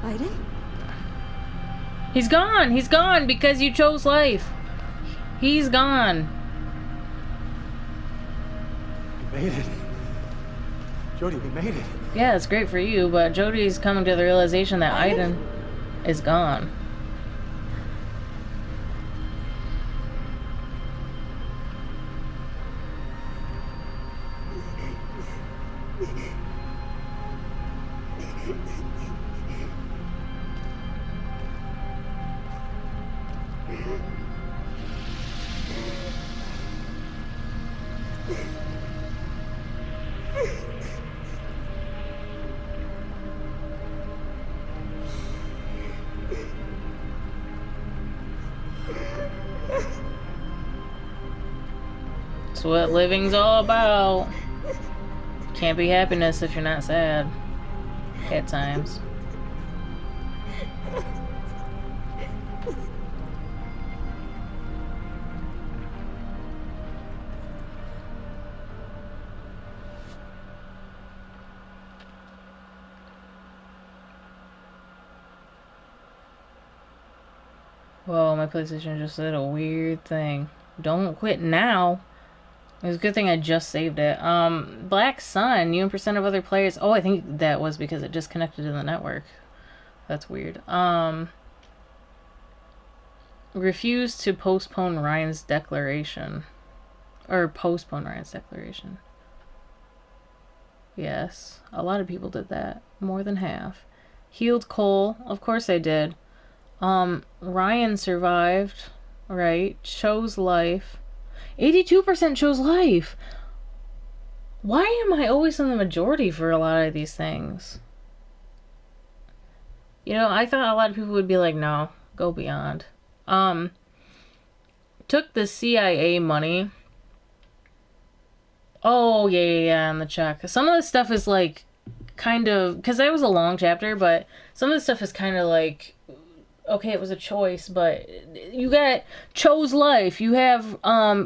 Biden? He's gone! He's gone because you chose life. He's gone. We made it. Jodie, we made it. Yeah, it's great for you, but Jodie's coming to the realization that Aiden is gone. That's what living's all about. Can't be happiness if you're not sad. At times. Whoa, my PlayStation just did a weird thing. Don't quit now. It was a good thing I just saved it. Black Sun, you and percent of other players. Oh, I think that was because it disconnected to the network. That's weird. Refused to postpone Ryan's declaration. Or postpone Ryan's declaration. Yes, a lot of people did that. More than half. Healed Cole. Of course they did. Ryan survived. Right. Chose life. 82% chose life. Why am I always in the majority for a lot of these things? You know, I thought a lot of people would be like, no, go beyond. Took the CIA money. Oh, yeah, on the check. Some of the stuff is like, kind of, because that was a long chapter, but some of the stuff is kind of like, okay, it was a choice, but you got chose life. You have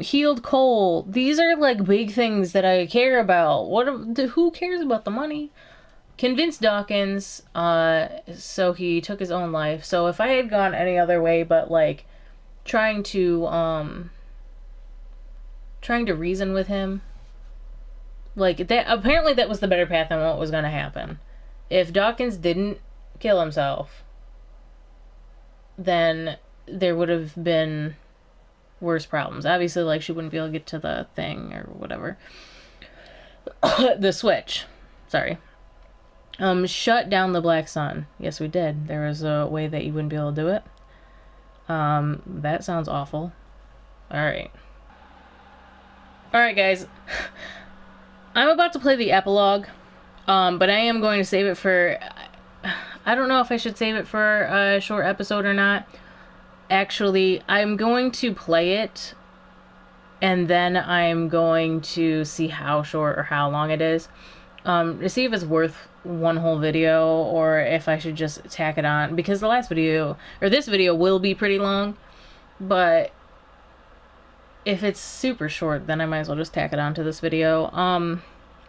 healed Cole. These are like big things that I care about. Who cares about the money? Convinced Dawkins, so he took his own life. So if I had gone any other way but like trying to reason with him, like that, apparently that was the better path than what was going to happen. If Dawkins didn't kill himself, then there would have been worse problems. Obviously, like, she wouldn't be able to get to the thing or whatever. The switch. Sorry. Shut down the Black Sun. Yes, we did. There was a way that you wouldn't be able to do it. That sounds awful. Alright. Alright, guys. I'm about to play the epilogue, but I am going to save it for... I don't know if I should save it for a short episode or not. Actually, I'm going to play it, and then I'm going to see how short or how long it is, to see if it's worth one whole video, or if I should just tack it on, because the last video, or this video, will be pretty long, but if it's super short, then I might as well just tack it on to this video.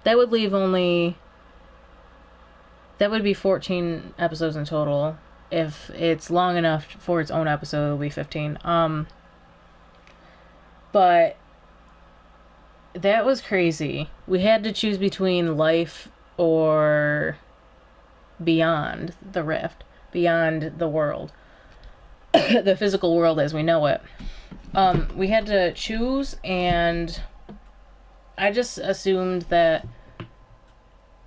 That would leave only... That would be 14 episodes in total. If it's long enough for its own episode, it'll be 15. But that was crazy. We had to choose between life or beyond the rift, beyond the world, the physical world as we know it. We had to choose, and I just assumed that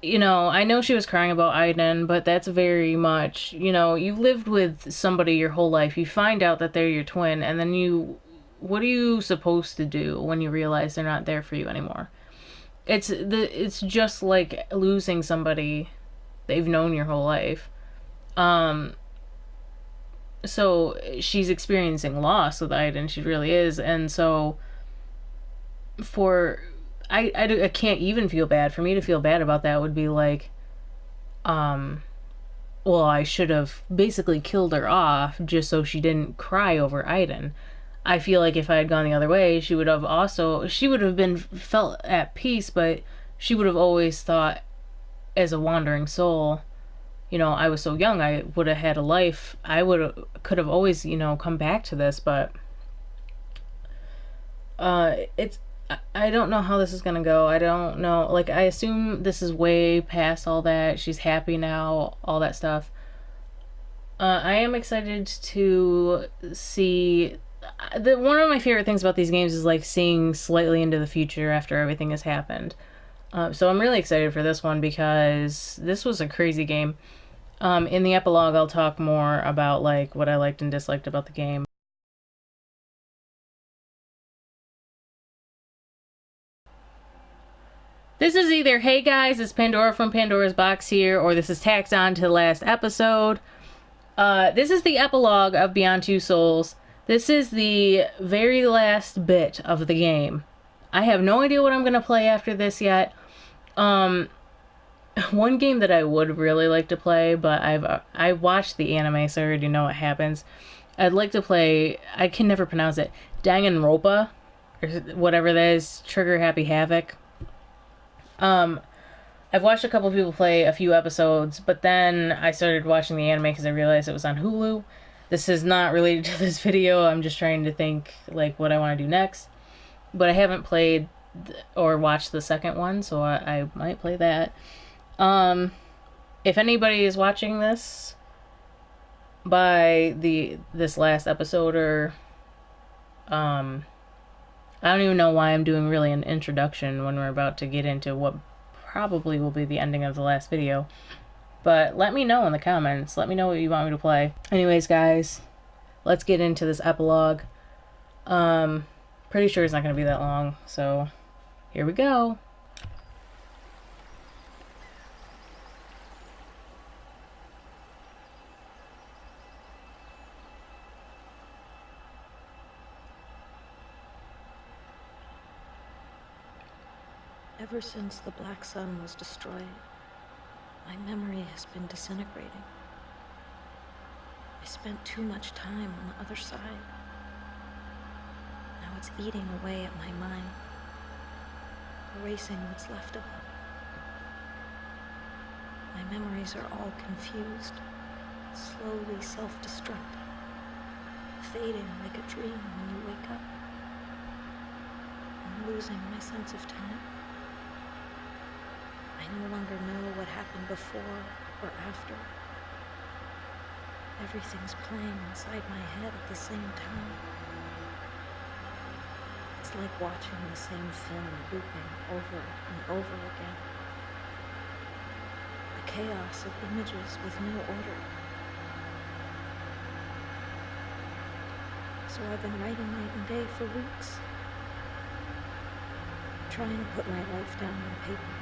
you know, I know she was crying about Aiden, but that's very much, you know, you lived with somebody your whole life. You find out that they're your twin, and then what are you supposed to do when you realize they're not there for you anymore? It's just like losing somebody they've known your whole life. So she's experiencing loss with Aiden, she really is, and so for I can't even feel bad. For me to feel bad about that would be like, well, I should have basically killed her off just so she didn't cry over Aiden. I feel like if I had gone the other way, she would have been felt at peace, but she would have always thought, as a wandering soul, you know, I was so young, I would have had a life. Could have always, you know, come back to this, but it's I don't know how this is gonna go. I don't know. Like, I assume this is way past all that. She's happy now, all that stuff. I am excited to see. One of my favorite things about these games is like seeing slightly into the future after everything has happened. So I'm really excited for this one because this was a crazy game. In the epilogue, I'll talk more about like what I liked and disliked about the game. This is either, hey guys, it's Pandora from Pandora's Box here, or this is tacked on to the last episode. This is the epilogue of Beyond Two Souls. This is the very last bit of the game. I have no idea what I'm going to play after this yet. One game that I would really like to play, but I watched the anime, so I already know what happens. I'd like to play, I can never pronounce it, Danganronpa, or whatever that is, Trigger Happy Havoc. I've watched a couple of people play a few episodes, but then I started watching the anime because I realized it was on Hulu. This is not related to this video. I'm just trying to think like what I want to do next. But I haven't played or watched the second one, so I might play that. If anybody is watching this by this last episode, or I don't even know why I'm doing really an introduction when we're about to get into what probably will be the ending of the last video. But let me know in the comments. Let me know what you want me to play. Anyways, guys, let's get into this epilogue. Pretty sure it's not going to be that long, so here we go. Ever since the Black Sun was destroyed, my memory has been disintegrating. I spent too much time on the other side. Now it's eating away at my mind, erasing what's left of it. My memories are all confused, slowly self-destructing, fading like a dream when you wake up. I'm losing my sense of time. I no longer know what happened before or after. Everything's playing inside my head at the same time. It's like watching the same film looping over and over again. A chaos of images with no order. So I've been writing night and day for weeks, trying to put my life down on paper.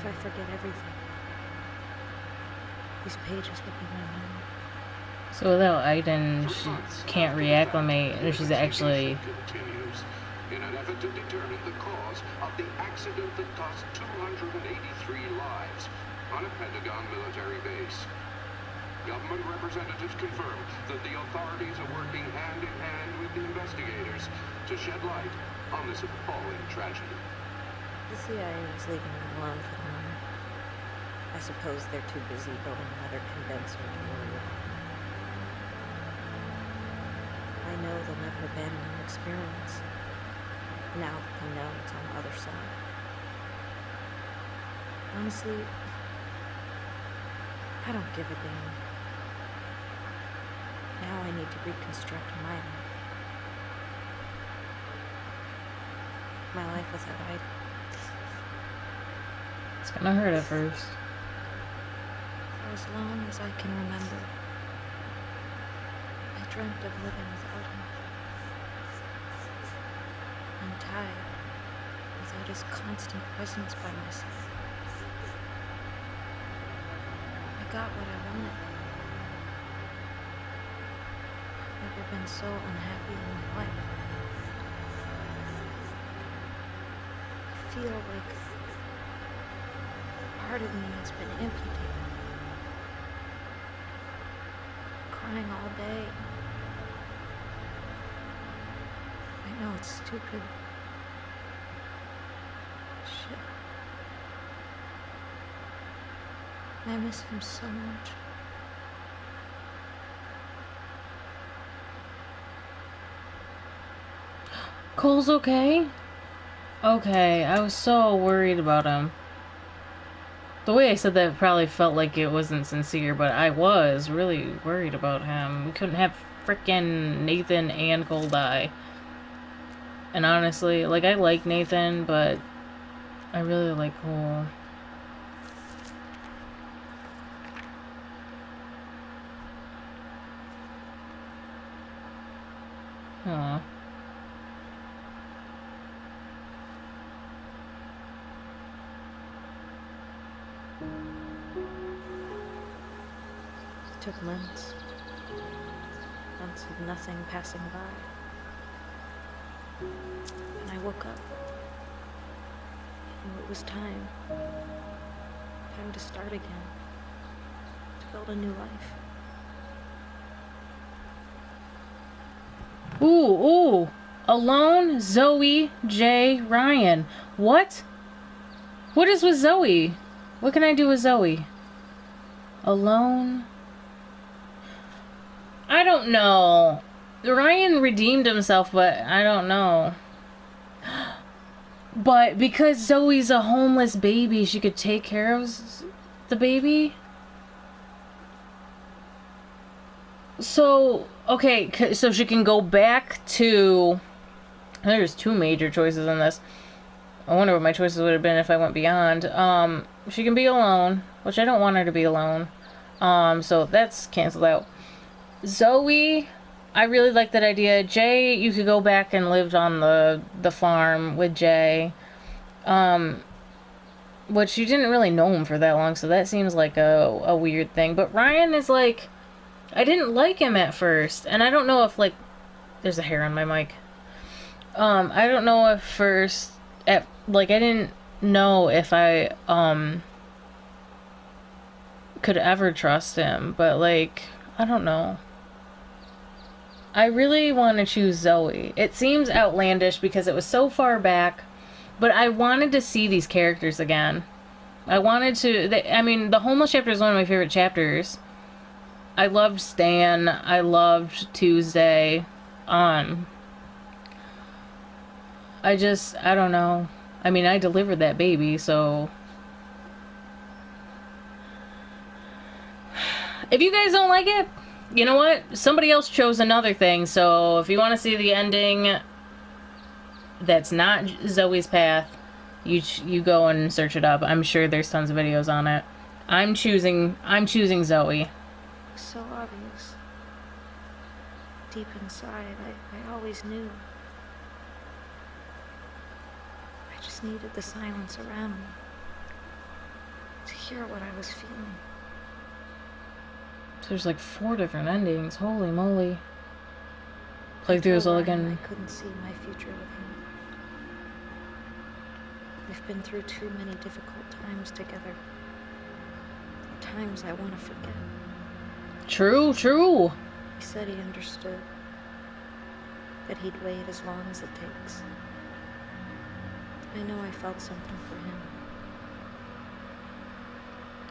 If I forget everything, these pages will be my memory. So without Aiden, she can't reacclimate, or she's actually... Continues in an effort to determine the cause of the accident that cost 283 lives on a Pentagon military base. Government representatives confirm that the authorities are working hand in hand with the investigators to shed light on this appalling tragedy. The CIA is leaving me alone for the moment. I suppose they're too busy building another condenser to worry about. I know they'll never abandon an experiments, now that they know it's on the other side. Honestly, I don't give a damn. Now I need to reconstruct my life. My life without Ida. It's gonna hurt at first. For as long as I can remember, I dreamt of living without him. Untied, without his constant presence by my side. I got what I wanted. I've never been so unhappy in my life. I feel like part of me has been amputated. Crying all day. I know it's stupid. Shit. I miss him so much. Cole's okay? Okay, I was so worried about him. The way I said that probably felt like it wasn't sincere, but I was really worried about him. We couldn't have frickin' Nathan and Cole die. And honestly, like, I like Nathan, but I really like Cole. Aw. It took months. Months of nothing passing by. And I woke up. And it was time. Time to start again. To build a new life. Ooh, ooh. Alone, Zoe, Jay, Ryan. What? What is with Zoe? What can I do with Zoe? Alone? I don't know. Ryan redeemed himself, but I don't know. But because Zoe's a homeless baby, she could take care of the baby? So, okay, so she can go back to... There's two major choices in this. I wonder what my choices would have been if I went beyond. She can be alone, which I don't want her to be alone. So that's canceled out. Zoe, I really like that idea. Jay, you could go back and live on the farm with Jay. Which you didn't really know him for that long, so that seems like a weird thing. But Ryan is like... I didn't like him at first, and I don't know if, like... There's a hair on my mic. I don't know if first... I didn't know if I, could ever trust him, but, like, I don't know. I really want to choose Zoe. It seems outlandish because it was so far back, but I wanted to see these characters again. I wanted to... I mean, the homeless chapter is one of my favorite chapters. I loved Stan. I loved Tuesday. I don't know. I mean, I delivered that baby, so... If you guys don't like it, you know what? Somebody else chose another thing, so if you want to see the ending that's not Zoe's path, you go and search it up. I'm sure there's tons of videos on it. I'm choosing Zoe. It's so obvious. Deep inside, I always knew. I just needed the silence around me to hear what I was feeling. So there's like 4 different endings. Holy moly. Play through this all again. I couldn't see my future with him. We've been through too many difficult times together. Times I want to forget. True, true. He said he understood. That he'd wait as long as it takes. I know I felt something for him.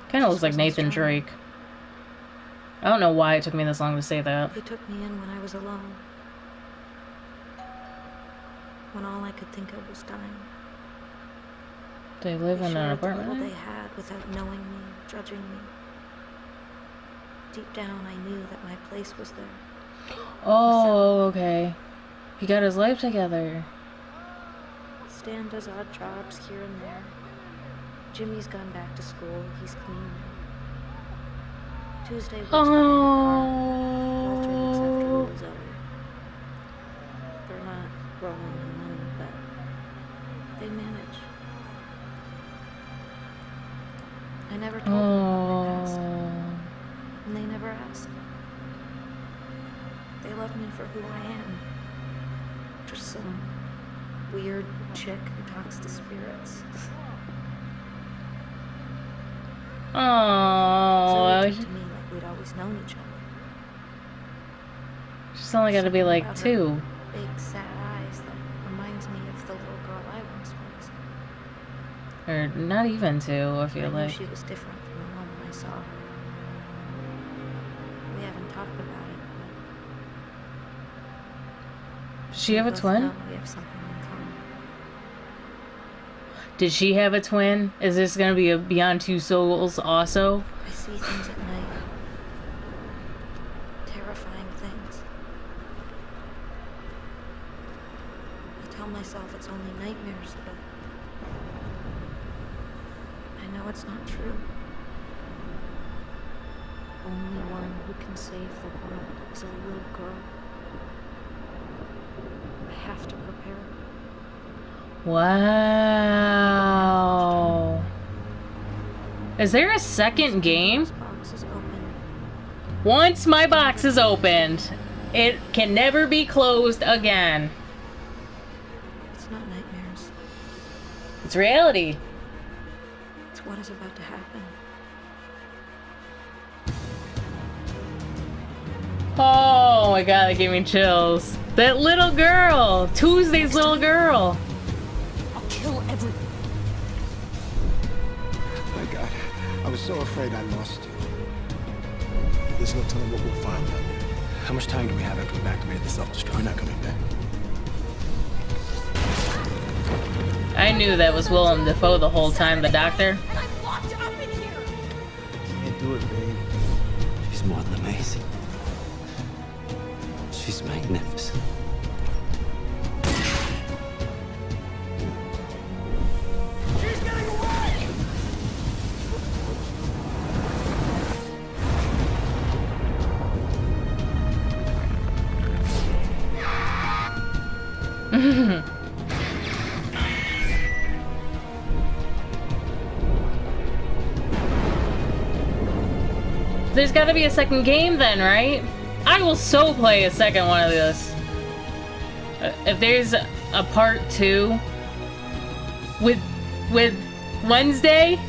Kind of looks like Nathan Drake. I don't know why it took me this long to say that. He took me in when I was alone. When all I could think of was dying. They live in an apartment? All they had without knowing me, judging me. Deep down, I knew that my place was there. Oh, okay. He got his life together. Stan does odd jobs here and there. Jimmy's gone back to school. He's clean. Tuesday works behind the car. Walter looks after little Zoe. They're not rolling in money, but they manage. I never told them about my past, and they never asked. They love me for who I am. Just some weird chick who talks to spirits. Oh, Zoe talked to me like we'd always known each other. she's only got to be like 2. Big sad eyes that reminds me of the little girl I once was. Or not even 2, I feel I knew like. she was different from the moment I saw her. We haven't talked about it, but Does she have a both twin? know we have something in common. Did she have a twin? Is this gonna be a Beyond Two Souls also? I see things at night. Terrifying things. I tell myself it's only nightmares, but I know it's not true. Only one who can save the world is a little girl. I have to prepare her. Wow. Is there a second game? Box is open. Once my box is opened, it can never be closed again. It's not nightmares. It's reality. It's what is about to happen. Oh my god, that gave me chills. That little girl! Tuesday's little girl! I'll kill everyone. My God, I was so afraid I lost you. There's no telling what we'll find out there. How much time do we have after we've activated the self-destruct? We're not coming back. I knew that was Willem Dafoe the whole time, the doctor. I'm locked up in here! Can't do it, babe. She's more than amazing. She's magnificent. She's getting away! There's gotta be a second game then, right? I will so play a second one of this. If there's a part 2 with Wednesday,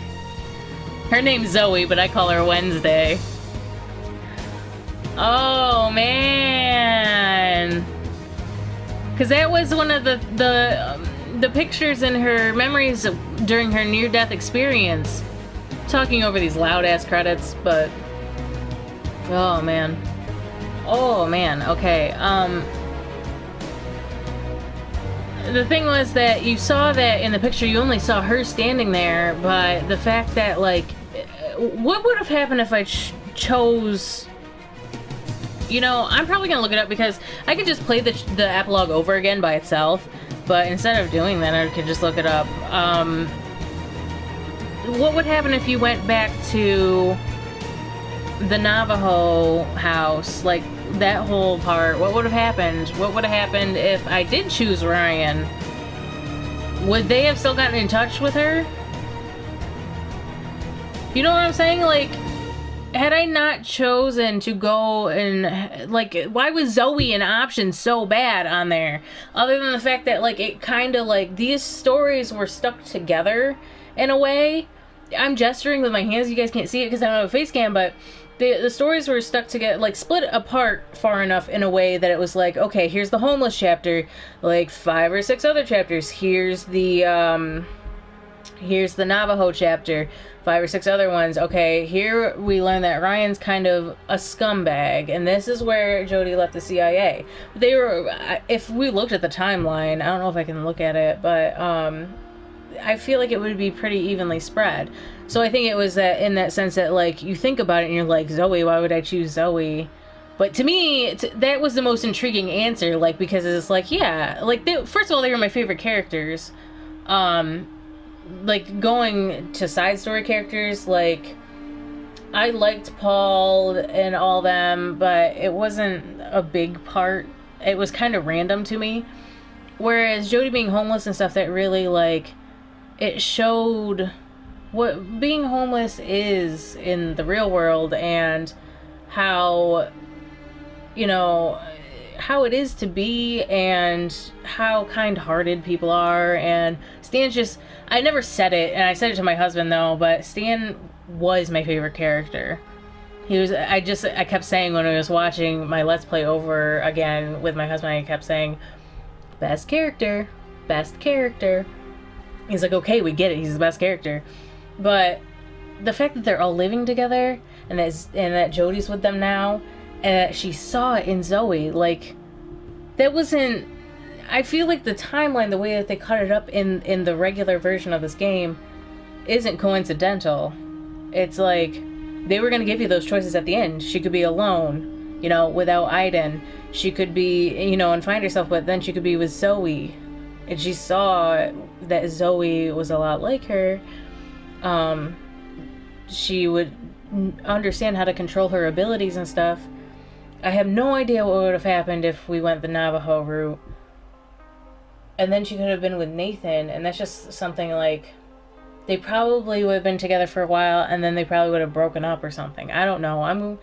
her name's Zoe, but I call her Wednesday. Oh man, because that was one of the pictures in her memories during her near-death experience. Talking over these loud-ass credits, but oh man. Oh man, okay. The thing was that you saw that in the picture, you only saw her standing there, but the fact that, like, what would have happened if I chose... You know, I'm probably gonna look it up because I could just play the epilogue over again by itself, but instead of doing that, I could just look it up. What would happen if you went back to the Navajo house, like that whole part? What would have happened? What would have happened if I did choose Ryan? Would they have still gotten in touch with her? You know what I'm saying? Like, had I not chosen to go and, like, why was Zoe an option so bad on there? Other than the fact that, like, it kind of, like, these stories were stuck together in a way. I'm gesturing with my hands, you guys can't see it because I don't have a face cam, but the stories were stuck together, like, split apart far enough in a way that it was like, okay, here's the homeless chapter, like 5 or 6 other chapters. Here's the Navajo chapter, 5 or 6 other ones. Okay, here we learn that Ryan's kind of a scumbag, and this is where Jodie left the CIA. They were, if we looked at the timeline, I don't know if I can look at it, but I feel like it would be pretty evenly spread. So I think it was that, in that sense, that, like, you think about it and you're like, Zoe, why would I choose Zoe? But to me, that was the most intriguing answer, like, because it's like, yeah, like, first of all, they were my favorite characters. like, going to side story characters, like, I liked Paul and all them, but it wasn't a big part. It was kind of random to me. Whereas Jodie being homeless and stuff, that really, like, it showed what being homeless is in the real world, and how, you know, how it is to be, and how kind-hearted people are. And Stan's just, I never said it, and I said it to my husband though, but Stan was my favorite character. He was, I kept saying when I was watching my Let's Play over again with my husband, I kept saying, best character, best character. He's like, okay, we get it, he's the best character. But the fact that they're all living together, and that Jodie's with them now, and that she saw it in Zoe, like, that wasn't, I feel like the timeline, the way that they cut it up in the regular version of this game, isn't coincidental. It's like, they were going to give you those choices at the end. She could be alone, you know, without Aiden. She could be, you know, and find herself, but then she could be with Zoe. And she saw that Zoe was a lot like her. She would understand how to control her abilities and stuff. I have no idea what would have happened if we went the Navajo route. And then she could have been with Nathan, and that's just something like, they probably would have been together for a while, and then they probably would have broken up or something. I don't know. I'm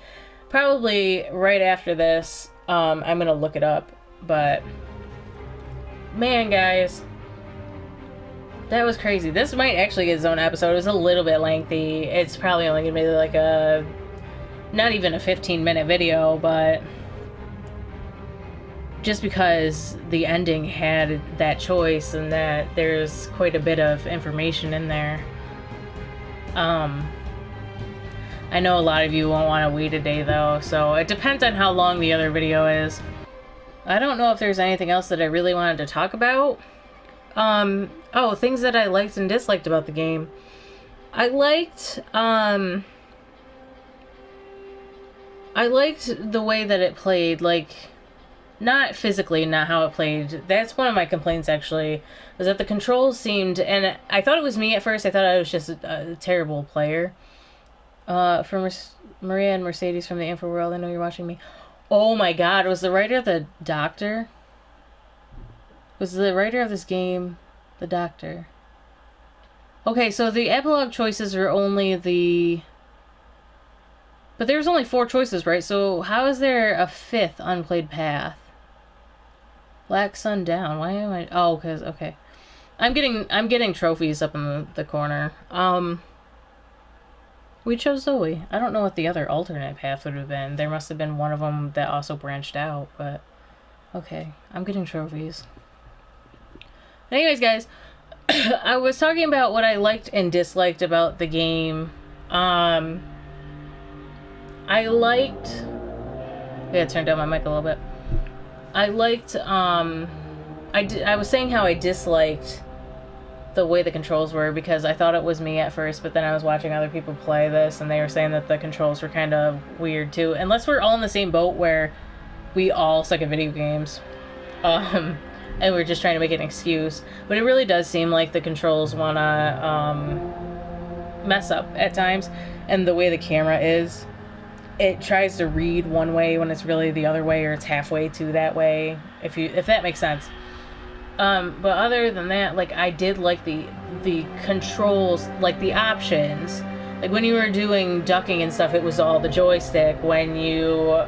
probably right after this, I'm gonna look it up. But man, guys, that was crazy. This might actually get its own episode. It was a little bit lengthy. It's probably only gonna be like a, not even a 15-minute video, but just because the ending had that choice, and that there's quite a bit of information in there. I know a lot of you won't want to wait a day though, so it depends on how long the other video is. I don't know if there's anything else that I really wanted to talk about. Oh, things that I liked and disliked about the game. I liked the way that it played, like, not physically, not how it played. That's one of my complaints, actually, was that the controls seemed, and I thought it was me at first, I thought I was just a terrible player. For Maria and Mercedes from the Info World, I know you're watching me. Oh my god, was the writer of the Doctor? Was the writer of this game the Doctor? Okay, so the epilogue choices are only the... But there's only 4 choices, right? So how is there a 5th unplayed path? Black Sun Down. Why am I... Oh, because... Okay. I'm getting trophies up in the corner. We chose Zoe. I don't know what the other alternate path would have been. There must have been one of them that also branched out, but... Okay. I'm getting trophies. Anyways, guys, I was talking about what I liked and disliked about the game. I liked... I gotta turn down my mic a little bit. I liked, I was saying how I disliked the way the controls were, because I thought it was me at first, but then I was watching other people play this, and they were saying that the controls were kind of weird, too. Unless we're all in the same boat where we all suck at video games. And we're just trying to make an excuse. But it really does seem like the controls want to mess up at times. And the way the camera is, it tries to read one way when it's really the other way, or it's halfway to that way, if that makes sense. But other than that, like, I did like the controls, like the options. Like when you were doing ducking and stuff, it was all the joystick. When you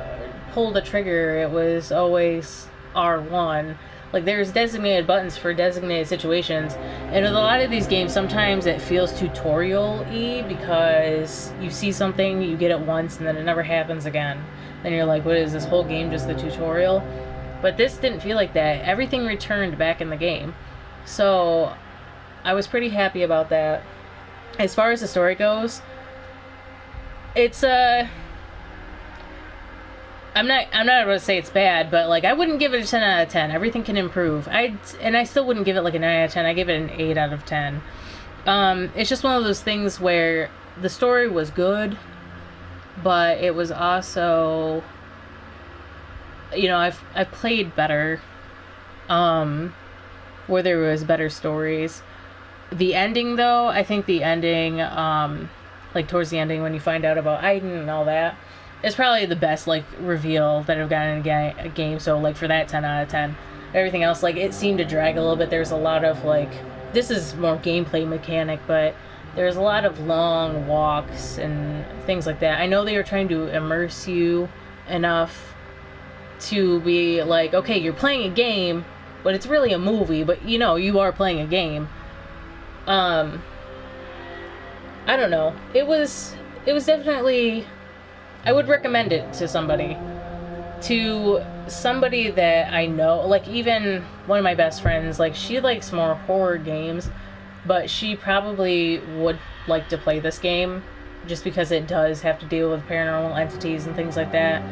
pulled the trigger, it was always R1. Like, there's designated buttons for designated situations. And in a lot of these games, sometimes it feels tutorial-y, because you see something, you get it once, and then it never happens again. Then you're like, what is this whole game, just the tutorial? But this didn't feel like that. Everything returned back in the game. So, I was pretty happy about that. As far as the story goes, it's, I'm not able to say it's bad, but, like, I wouldn't give it a 10 out of 10. Everything can improve. And I still wouldn't give it, like, a 9 out of 10. I give it an 8 out of 10. It's just one of those things where the story was good, but it was also, you know, I've played better, where there was better stories. The ending, though, I think the ending, like towards the ending when you find out about Aiden and all that, is probably the best, like, reveal that I've gotten in a game. So, like, for that, 10 out of 10. Everything else, like, it seemed to drag a little bit. There's a lot of, like, this is more gameplay mechanic, but there's a lot of long walks and things like that. I know they were trying to immerse you enough to be like, okay, you're playing a game, but it's really a movie, but you know, you are playing a game. I don't know. It was definitely, I would recommend it to somebody that I know. Like, even one of my best friends, like, she likes more horror games, but she probably would like to play this game just because it does have to deal with paranormal entities and things like that.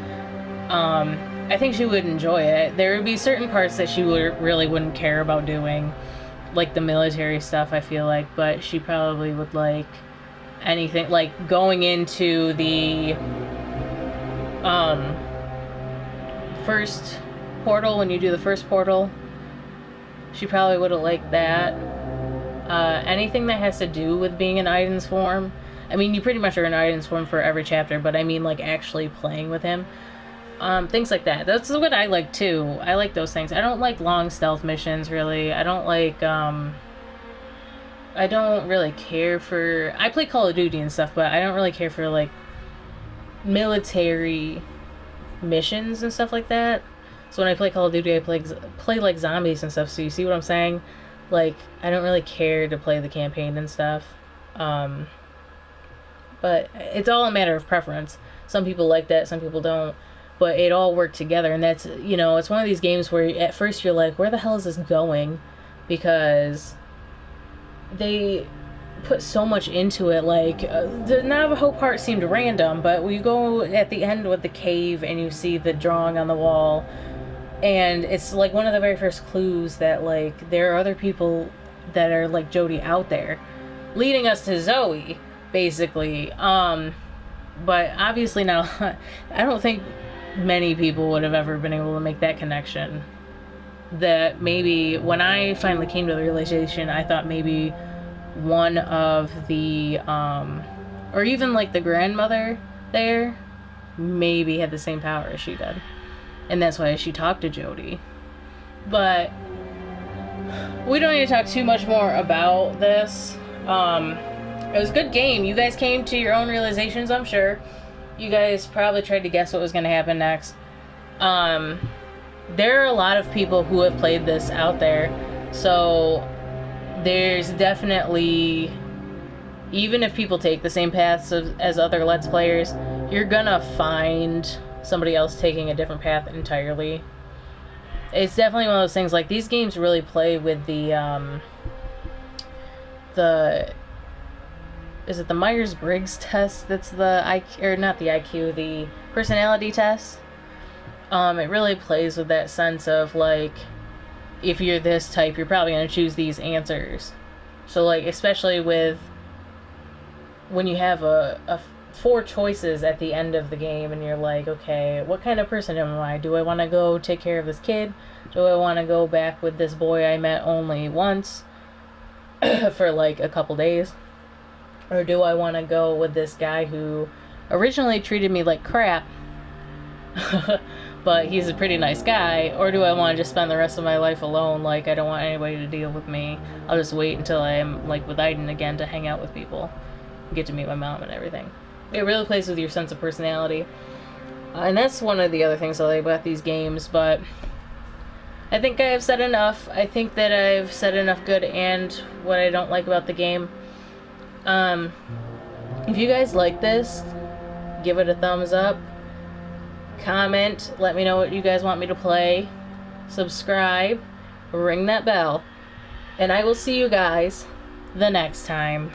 I think she would enjoy it. There would be certain parts that she really wouldn't care about doing, like the military stuff, I feel like, but she probably would like anything, like going into the first portal, when you do the first portal, she probably would have liked that. Anything that has to do with being in Aiden's form. I mean, you pretty much are in Aiden's form for every chapter, but I mean, like, actually playing with him. Things like that. That's what I like, too. I like those things. I don't like long stealth missions, really. I don't like, I don't really care for... I play Call of Duty and stuff, but I don't really care for, like, military missions and stuff like that. So when I play Call of Duty, I play like, zombies and stuff, so you see what I'm saying? Like, I don't really care to play the campaign and stuff. But it's all a matter of preference. Some people like that, some people don't. But it all worked together, and that's, you know, it's one of these games where at first you're like, where the hell is this going? Because they put so much into it. Like, the Navajo part seemed random, but we go at the end with the cave and you see the drawing on the wall, and it's like one of the very first clues that, like, there are other people that are like Jodie out there, leading us to Zoe, basically. But obviously now, I don't think many people would have ever been able to make that connection. That maybe when I finally came to the realization, I thought maybe one of the, or even like the grandmother there, maybe had the same power as she did. And that's why she talked to Jodie. But we don't need to talk too much more about this. It was a good game. You guys came to your own realizations, I'm sure. You guys probably tried to guess what was going to happen next. There are a lot of people who have played this out there. So there's definitely, even if people take the same paths as other Let's Players, you're gonna find somebody else taking a different path entirely. It's definitely one of those things, like, these games really play with the is it the Myers-Briggs test that's the IQ, or not the IQ, the personality test? It really plays with that sense of, like, if you're this type, you're probably going to choose these answers. So, like, especially with when you have a 4 choices at the end of the game, and you're like, okay, what kind of person am I? Do I want to go take care of this kid? Do I want to go back with this boy I met only once for, like, a couple days? Or do I want to go with this guy who originally treated me like crap, but he's a pretty nice guy? Or do I want to just spend the rest of my life alone? Like, I don't want anybody to deal with me. I'll just wait until I'm, like, with Aiden again to hang out with people. Get to meet my mom and everything. It really plays with your sense of personality. And that's one of the other things I like about these games, but I think I have said enough. I think that I've said enough good and what I don't like about the game. If you guys like this, give it a thumbs up. Comment, let me know what you guys want me to play. Subscribe, ring that bell. And I will see you guys the next time.